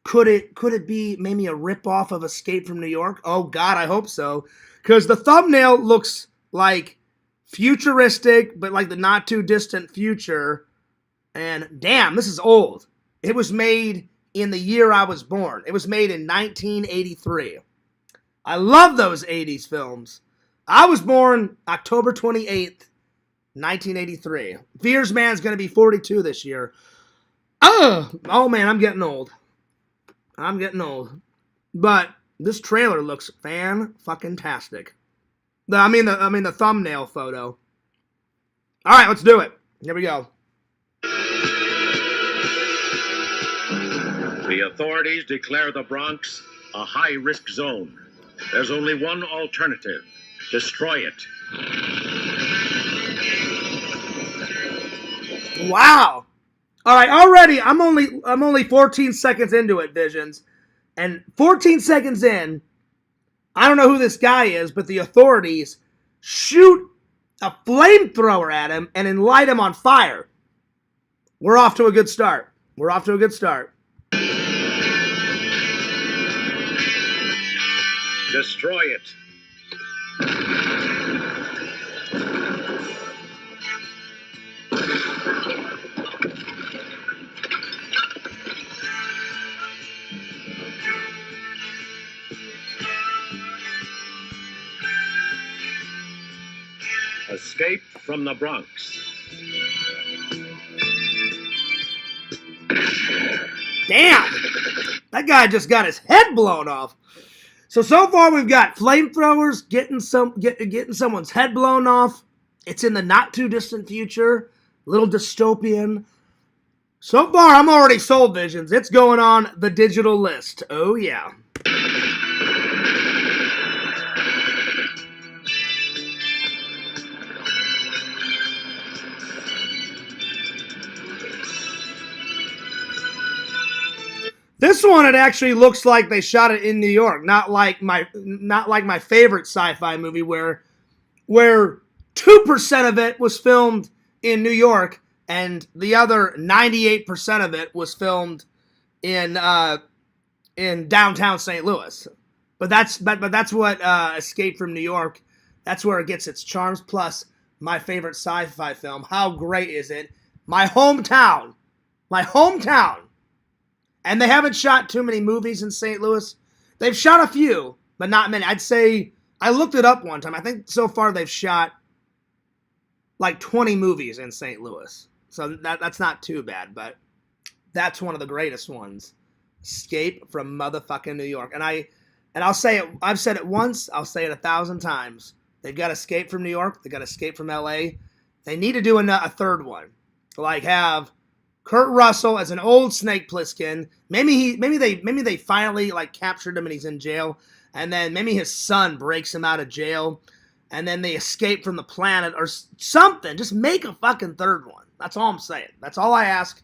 Could it be maybe a ripoff of Escape from New York? Oh God, I hope so. Because the thumbnail looks like futuristic, but like the not too distant future. And damn, this is old. It was made in the year I was born. It was made in 1983. I love those 80s films. I was born October 28th, 1983. Veers Man's going to be 42 this year. Oh man, I'm getting old. But this trailer looks fan-fucking-tastic. I mean the thumbnail photo. All right, let's do it. Here we go. The authorities declare the Bronx a high-risk zone. There's only one alternative: destroy it. Wow. All right, already I'm only 14 seconds into it, Visions. And 14 seconds in, I don't know who this guy is, but the authorities shoot a flamethrower at him and light him on fire. We're off to a good start. Destroy it. Escape from the Bronx. Damn! That guy just got his head blown off. So far we've got flamethrowers, getting someone's head blown off. It's in the not too distant future, a little dystopian. So far I'm already sold, Visions. It's going on the digital list. Oh yeah. This one, it actually looks like they shot it in New York, not like my favorite sci-fi movie where 2% of it was filmed in New York and the other 98% of it was filmed in downtown St. Louis. But that's what Escape from New York. That's where it gets its charms. Plus, my favorite sci-fi film. How great is it? My hometown. And they haven't shot too many movies in St. Louis. They've shot a few, but not many. I'd say, I looked it up one time. I think so far they've shot like 20 movies in St. Louis. So that's not too bad, but that's one of the greatest ones. Escape from motherfucking New York. And I'll say it, I've said it once, I'll say it 1,000 times. They've got Escape from New York, they got Escape from LA. They need to do a third one. Like have Kurt Russell as an old Snake Plissken. Maybe they finally like captured him and he's in jail. And then maybe his son breaks him out of jail. And then they escape from the planet or something. Just make a fucking third one. That's all I'm saying. That's all I ask.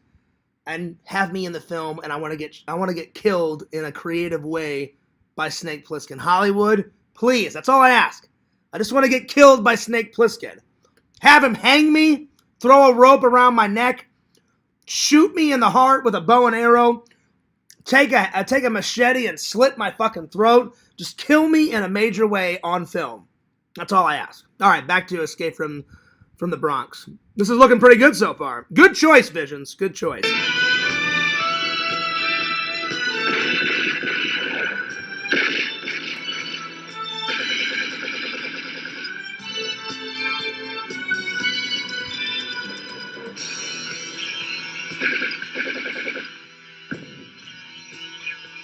And have me in the film. And I want to get killed in a creative way by Snake Plissken. Hollywood, please. That's all I ask. I just want to get killed by Snake Plissken. Have him hang me. Throw a rope around my neck. Shoot me in the heart with a bow and arrow. Take a machete and slit my fucking throat. Just kill me in a major way on film. That's all I ask. All right, back to Escape from the Bronx. This is looking pretty good so far. Good choice, Visions. Good choice.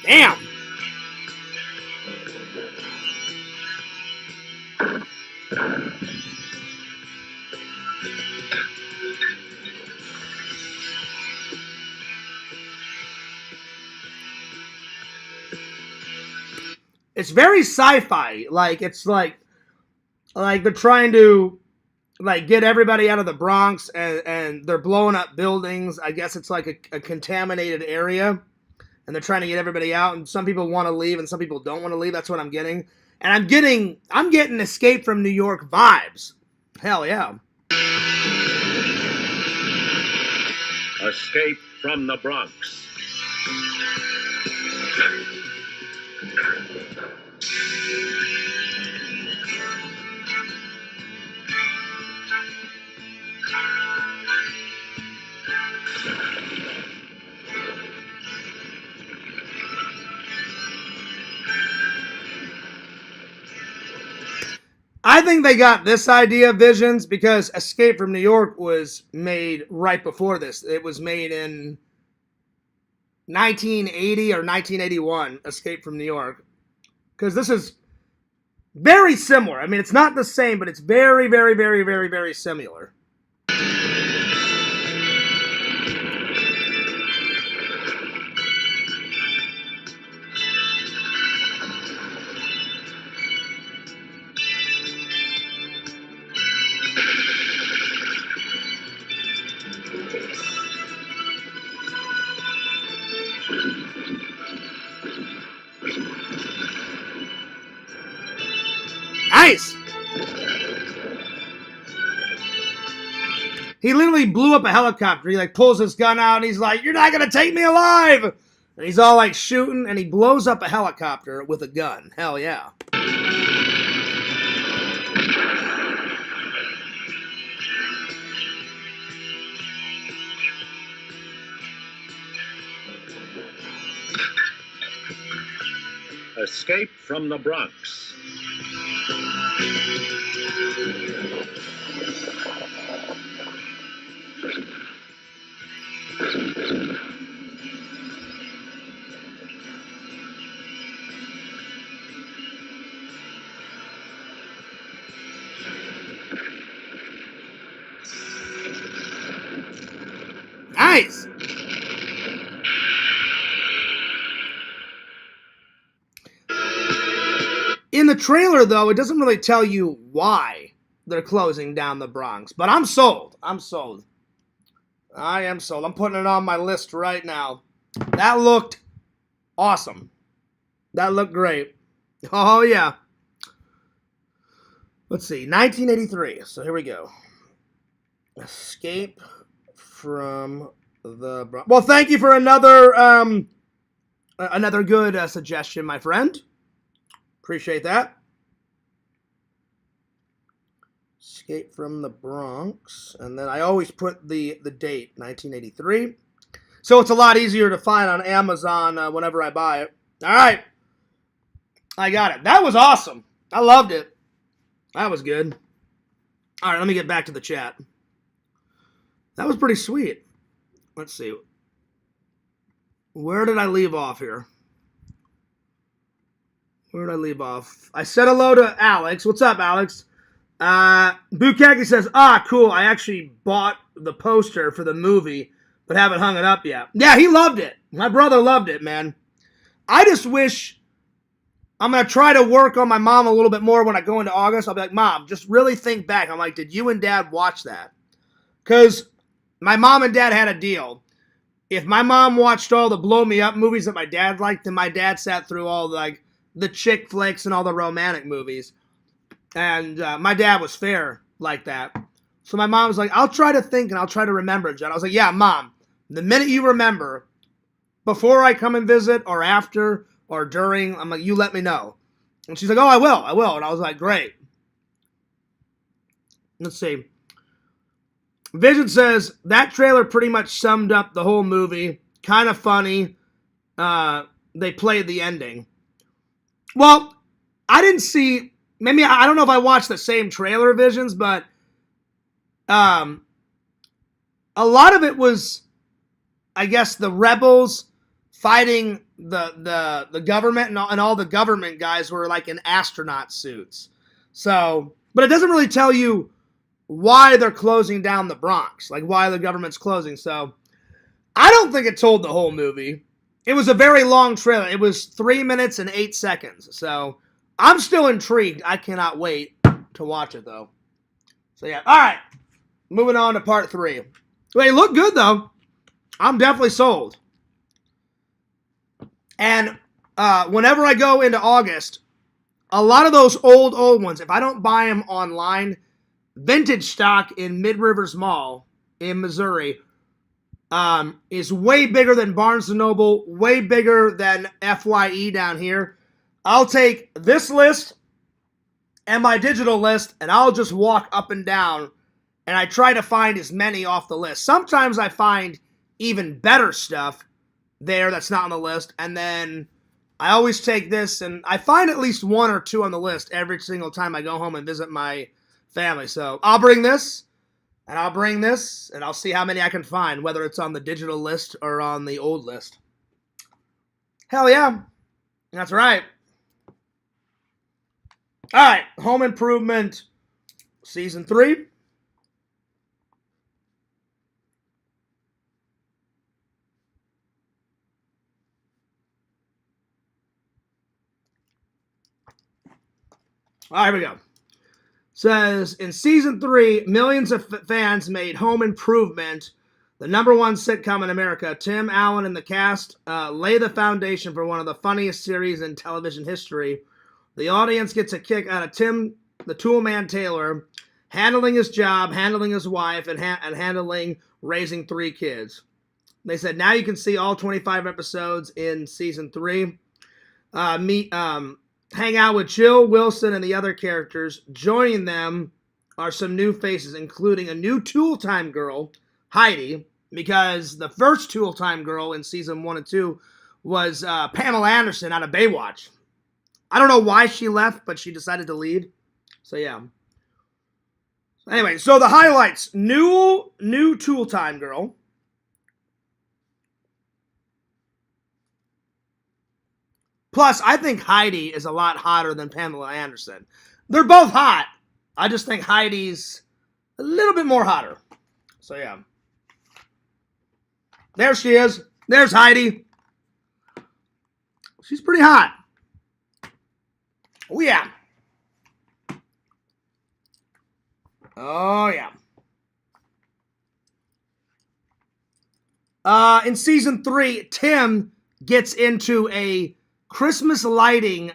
Damn. It's very sci-fi. Like it's like they're trying to like get everybody out of the Bronx and they're blowing up buildings. I guess it's like a contaminated area. And they're trying to get everybody out, and some people want to leave, and some people don't want to leave. That's what I'm getting, and I'm getting Escape from New York vibes. Hell yeah! Escape from the Bronx. I think they got this idea, Visions, because Escape from New York was made right before this. It was made in 1980 or 1981, Escape from New York. Because this is very similar. I mean, it's not the same, but it's very, very, very, very, very similar. Nice! He literally blew up a helicopter. He like pulls his gun out and he's like, "You're not gonna take me alive!" And he's all like shooting and he blows up a helicopter with a gun. Hell yeah. Escape from the Bronx. in the trailer, though, it doesn't really tell you why they're closing down the Bronx. But I'm sold. I'm sold. I am sold. I'm putting it on my list right now. That looked awesome. That looked great. Oh, yeah. Let's see. 1983. So here we go. Escape from the Bronx. Well, thank you for another good suggestion, my friend. Appreciate that. Escape from the Bronx. And then I always put the date, 1983. So it's a lot easier to find on Amazon whenever I buy it. All right. I got it. That was awesome. I loved it. That was good. All right, let me get back to the chat. That was pretty sweet. Let's see. Where did I leave off here? Where did I leave off? I said hello to Alex. What's up, Alex? Bukaki says, cool. I actually bought the poster for the movie, but haven't hung it up yet. Yeah, he loved it. My brother loved it, man. I just wish I'm going to try to work on my mom a little bit more when I go into August. I'll be like, Mom, just really think back. I'm like, did you and Dad watch that? Because my mom and Dad had a deal. If my mom watched all the blow me up movies that my dad liked, then my dad sat through all the chick flicks and all the romantic movies. And my dad was fair like that. So my mom was like, I'll try to think and I'll try to remember, John. I was like, yeah, Mom, the minute you remember, before I come and visit or after or during, I'm like, you let me know. And she's like, oh, I will. And I was like, great. Let's see. Vision says, that trailer pretty much summed up the whole movie. Kind of funny. They played the ending. Well, I didn't see, maybe, I don't know if I watched the same trailer, Visions, but a lot of it was, I guess, the rebels fighting the government, and all the government guys were like in astronaut suits. So, but it doesn't really tell you why they're closing down the Bronx, like why the government's closing. So I don't think it told the whole movie. It was a very long trailer. It was 3 minutes and 8 seconds. So I'm still intrigued. I cannot wait to watch it, though. So yeah. All right. Moving on to part 3. They look good, though. I'm definitely sold. And whenever I go into August, a lot of those old ones, if I don't buy them online, vintage stock in Mid-Rivers Mall in Missouri is way bigger than Barnes & Noble, way bigger than FYE down here. I'll take this list and my digital list, and I'll just walk up and down, and I try to find as many off the list. Sometimes I find even better stuff there that's not on the list, and then I always take this, and I find at least 1 or 2 on the list every single time I go home and visit my family. So I'll bring this, and I'll bring this, and I'll see how many I can find, whether it's on the digital list or on the old list. Hell yeah. That's right. All right, Home Improvement Season 3. All right, here we go. Says, in Season 3, millions of fans made Home Improvement the #1 sitcom in America. Tim Allen and the cast lay the foundation for one of the funniest series in television history. The audience gets a kick out of Tim, the Toolman Taylor, handling his job, handling his wife, and handling raising 3 kids. They said, now you can see all 25 episodes in Season 3. Hang out with Jill, Wilson, and the other characters. Joining them are some new faces, including a new Tool Time girl, Heidi, because the first Tool Time girl in Season 1 and 2 was Pamela Anderson out of Baywatch. I don't know why she left, but she decided to leave. So, yeah. Anyway, so the highlights. New Tool Time girl. Plus, I think Heidi is a lot hotter than Pamela Anderson. They're both hot. I just think Heidi's a little bit more hotter. So, yeah. There she is. There's Heidi. She's pretty hot. Oh, yeah. Oh, yeah. In season 3, Tim gets into a Christmas lighting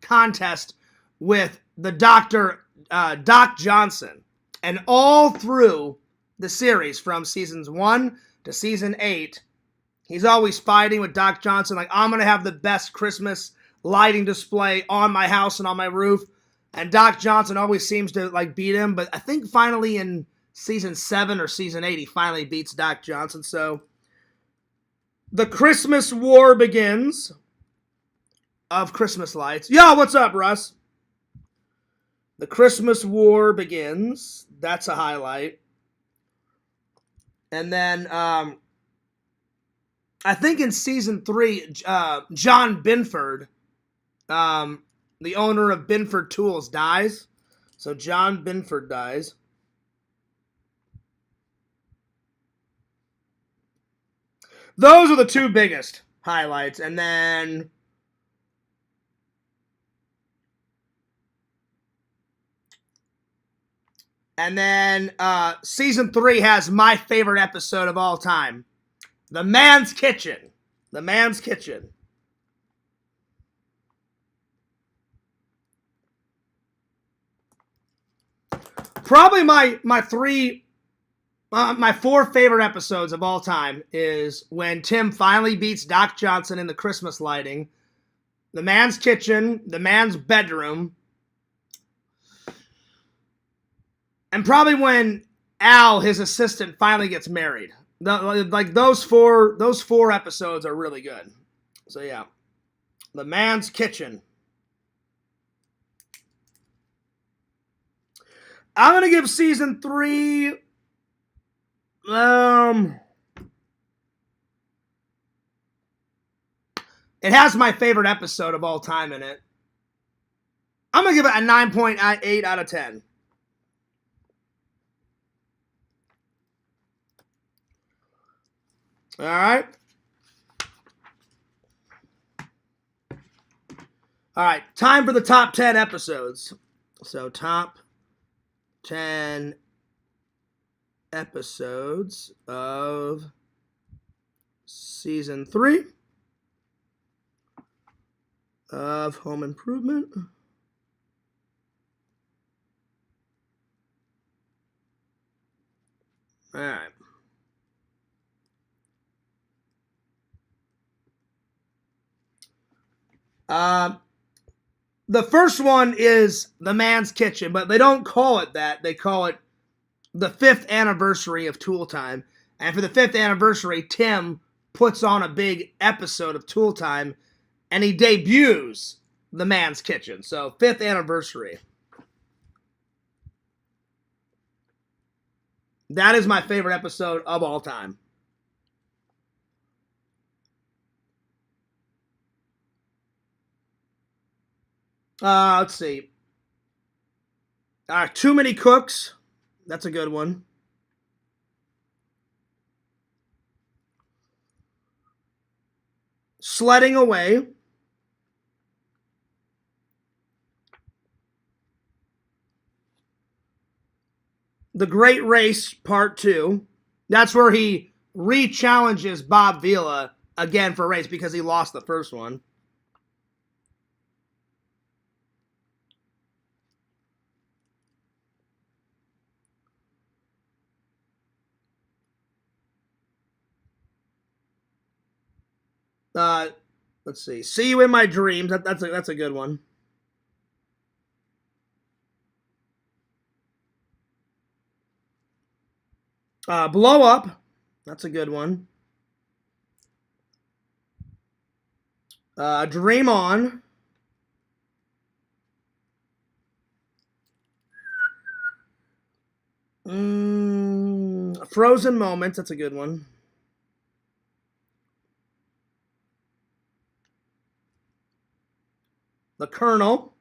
contest with the doctor, Doc Johnson. And all through the series, from seasons 1 to season 8, he's always fighting with Doc Johnson, like, I'm going to have the best Christmas lighting display on my house and on my roof. And Doc Johnson always seems to, like, beat him. But I think finally in season 7 or season 8, he finally beats Doc Johnson. So the Christmas war begins of Christmas lights. Yo, what's up, Russ? The Christmas war begins. That's a highlight. And then I think in season 3, John Binford, the owner of Binford Tools, dies. So John Binford dies. Those are the two biggest highlights. And then season 3 has my favorite episode of all time. The Man's Kitchen. The Man's Kitchen. Probably my 4 favorite episodes of all time is when Tim finally beats Doc Johnson in the Christmas lighting, The Man's Kitchen, The Man's Bedroom, and probably when Al, his assistant, finally gets married. Like those four episodes are really good. So yeah, The Man's Kitchen. I'm gonna give season 3. It has my favorite episode of all time in it. I'm gonna give it a 9.8 out of 10. All right. All right, time for the top 10 episodes. So top 10 episodes of season 3 of Home Improvement. All right. The first one is The Man's Kitchen, but they don't call it that. They call it the 5th anniversary of Tool Time. And for the 5th anniversary, Tim puts on a big episode of Tool Time, and he debuts The Man's Kitchen. So 5th anniversary. That is my favorite episode of all time. Let's see. Too Many Cooks. That's a good one. Sledding Away. The Great Race, Part 2. That's where he re-challenges Bob Vila again for a race because he lost the first one. Let's see. See You in My Dreams. That's a good one. Blow Up. That's a good one. Dream On. Frozen Moments. That's a good one. The Colonel.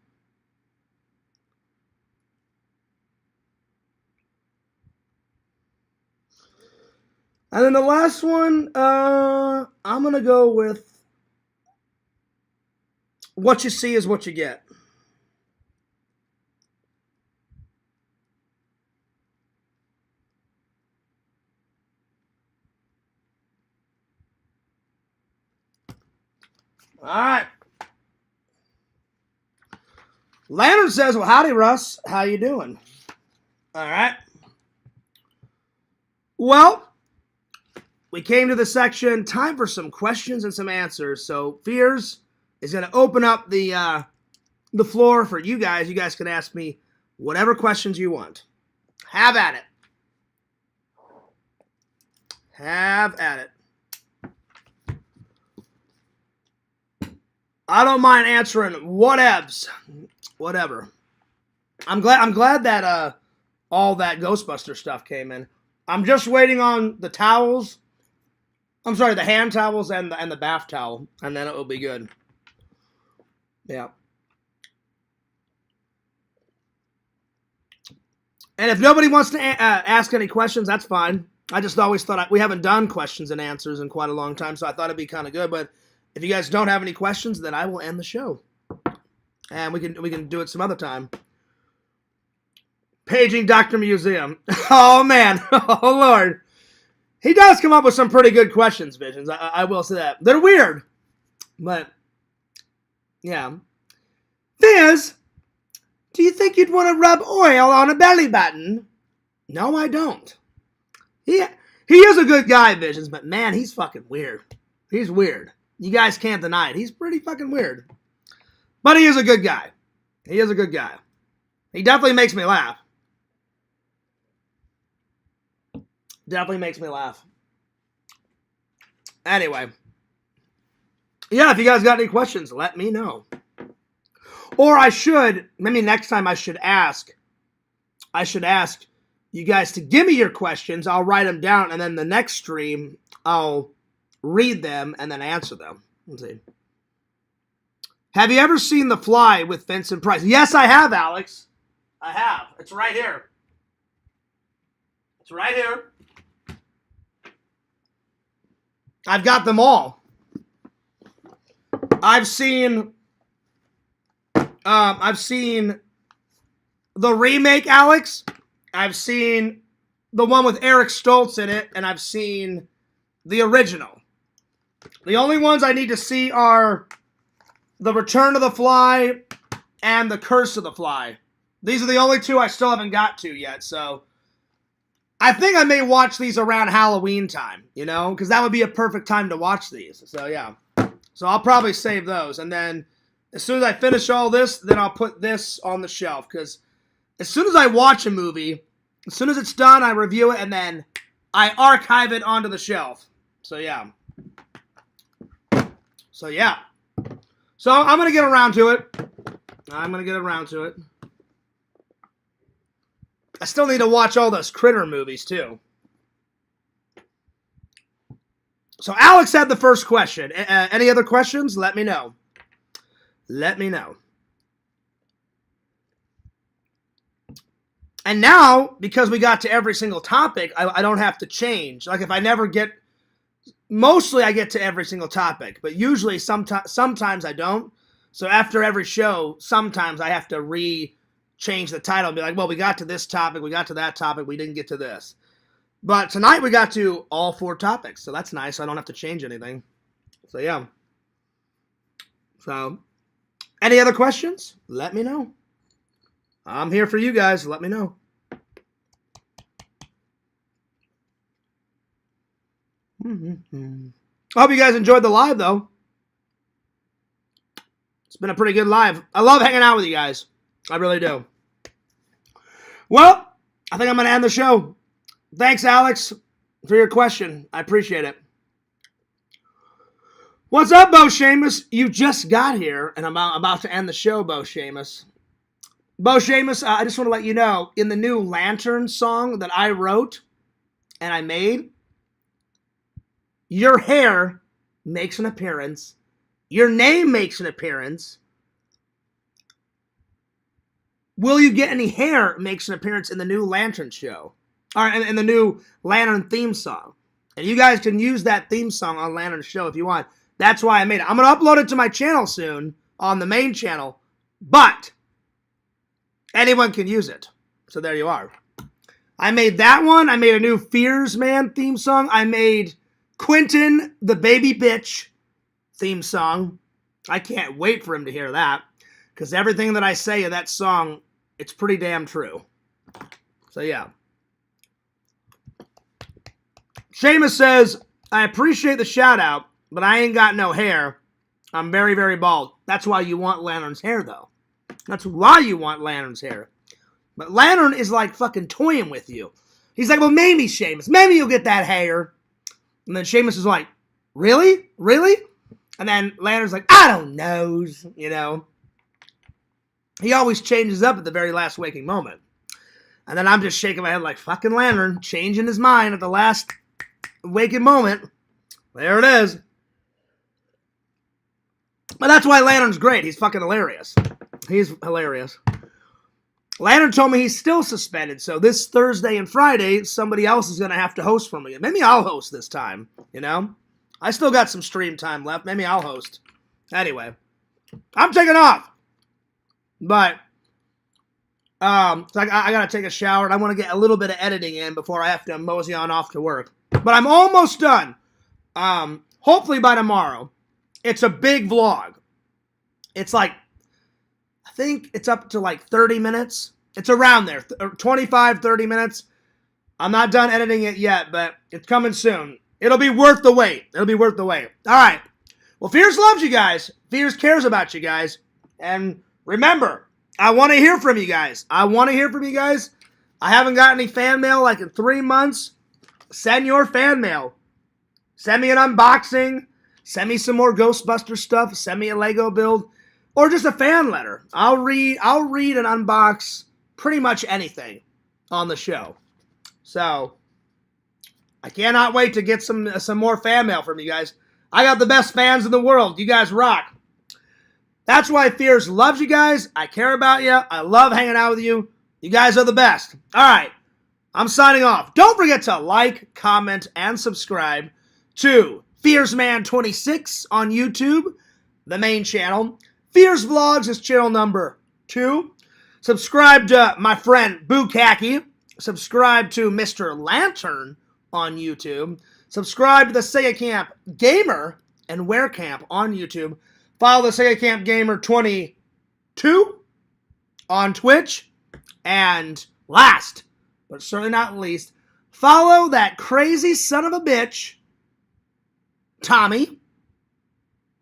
And then the last one, I'm going to go with What You See Is What You Get. All right. Lantern says, well, howdy, Russ. How you doing? All right. Well, we came to the section, time for some questions and some answers. So Fears is going to open up the floor for you guys. You guys can ask me whatever questions you want. Have at it. Have at it. I don't mind answering whatevs. Whatever. I'm glad that all that Ghostbuster stuff came in. I'm just waiting on the towels. I'm sorry, the hand towels and the bath towel, and then it will be good. Yeah. And if nobody wants to ask any questions, that's fine. I just always thought we haven't done questions and answers in quite a long time, so I thought it'd be kind of good. But if you guys don't have any questions, then I will end the show, and we can do it some other time. Paging Dr. Museum. Oh man, oh Lord, he does come up with some pretty good questions, Visions. I will say that they're weird, but yeah. Fizz, do you think you'd want to rub oil on a belly button? No, I don't. He is a good guy, Visions, but man, he's fucking weird. He's weird. You guys can't deny it. He's pretty fucking weird. But he is a good guy. He is a good guy. He definitely makes me laugh. Definitely makes me laugh. Anyway. Yeah, if you guys got any questions, let me know. Or maybe next time I should ask you guys to give me your questions. I'll write them down, and then the next stream, I'll read them and then answer them. Let's see. Have you ever seen The Fly with Vincent Price? Yes, I have, Alex. I have. It's right here. It's right here. I've got them all. I've seen the remake, Alex. I've seen the one with Eric Stoltz in it, and I've seen the original. The only ones I need to see are The Return of the Fly and The Curse of the Fly. These are the only two I still haven't got to yet, so I think I may watch these around Halloween time, because that would be a perfect time to watch these. So, yeah. So I'll probably save those, and then as soon as I finish all this, then I'll put this on the shelf, because as soon as I watch a movie, as soon as it's done, I review it, and then I archive it onto the shelf. So, yeah. So, I'm going to get around to it. I still need to watch all those Critter movies, too. So, Alex had the first question. Any other questions? Let me know. And now, because we got to every single topic, I don't have to change. Like, if I never get... Mostly I get to every single topic, but usually sometimes I don't. So after every show, sometimes I have to change the title and be like, well, we got to this topic, we got to that topic, we didn't get to this. But tonight we got to all 4 topics, so that's nice. I don't have to change anything. So, yeah. So, any other questions? Let me know. I'm here for you guys. Let me know. I hope you guys enjoyed the live, though. It's been a pretty good live. I love hanging out with you guys. I really do. Well, I think I'm going to end the show. Thanks, Alex, for your question. I appreciate it. What's up, Bo Seamus? You just got here, and I'm about to end the show, Bo Seamus. Bo Seamus, I just want to let you know, in the new Lantern song that I wrote and I made, your hair makes an appearance. Your name makes an appearance. Will You Get Any Hair makes an appearance in the new Lantern show. Or in the new Lantern theme song. And you guys can use that theme song on Lantern show if you want. That's why I made it. I'm going to upload it to my channel soon on the main channel. But anyone can use it. So there you are. I made that one. I made a new Fears Man theme song. I made Quentin the Baby Bitch theme song. I can't wait for him to hear that, because everything that I say in that song, it's pretty damn true. So yeah. Seamus says, I appreciate the shout out, but I ain't got no hair. I'm very, very bald. That's why you want Lantern's hair, though. That's why you want Lantern's hair. But Lantern is like fucking toying with you. He's like, well, maybe, Seamus, maybe you'll get that hair. And then Seamus is like, really? Really? And then Lantern's like, I don't know, you know. He always changes up at the very last waking moment. And then I'm just shaking my head like, fucking Lantern, changing his mind at the last waking moment. There it is. But that's why Lantern's great. He's fucking hilarious. He's hilarious. Lantern told me he's still suspended, so this Thursday and Friday, somebody else is going to have to host for me. Maybe I'll host this time, you know? I still got some stream time left. Maybe I'll host. Anyway, I'm taking off. But, so I got to take a shower, and I want to get a little bit of editing in before I have to mosey on off to work. But I'm almost done. Hopefully by tomorrow. It's a big vlog. It's like, I think it's up to like 30 minutes. It's around there, 25, 30 minutes. I'm not done editing it yet, but it's coming soon. It'll be worth the wait. It'll be worth the wait. All right. Well, Fierce loves you guys. Fierce cares about you guys. And remember, I want to hear from you guys. I want to hear from you guys. I haven't got any fan mail like in 3 months. Send your fan mail. Send me an unboxing. Send me some more Ghostbuster stuff. Send me a Lego build. Or just a fan letter. I'll read and unbox pretty much anything on the show. So, I cannot wait to get some more fan mail from you guys. I got the best fans in the world. You guys rock. That's why Fierce loves you guys. I care about you. I love hanging out with you. You guys are the best. All right. I'm signing off. Don't forget to like, comment, and subscribe to FierceMan26 on YouTube, the main channel. Fierce Vlogs is channel number 2. Subscribe to my friend Bukaki. Subscribe to Mr. Lantern on YouTube. Subscribe to the Sega Camp Gamer and Wear Camp on YouTube. Follow the Sega Camp Gamer 22 on Twitch. And last, but certainly not least, follow that crazy son of a bitch, Tommy.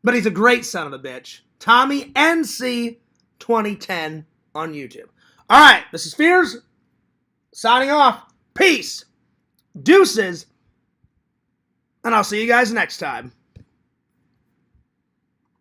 But he's a great son of a bitch. Tommy NC 2010 on YouTube. All right, this is Fierce signing off. Peace, deuces, and I'll see you guys next time.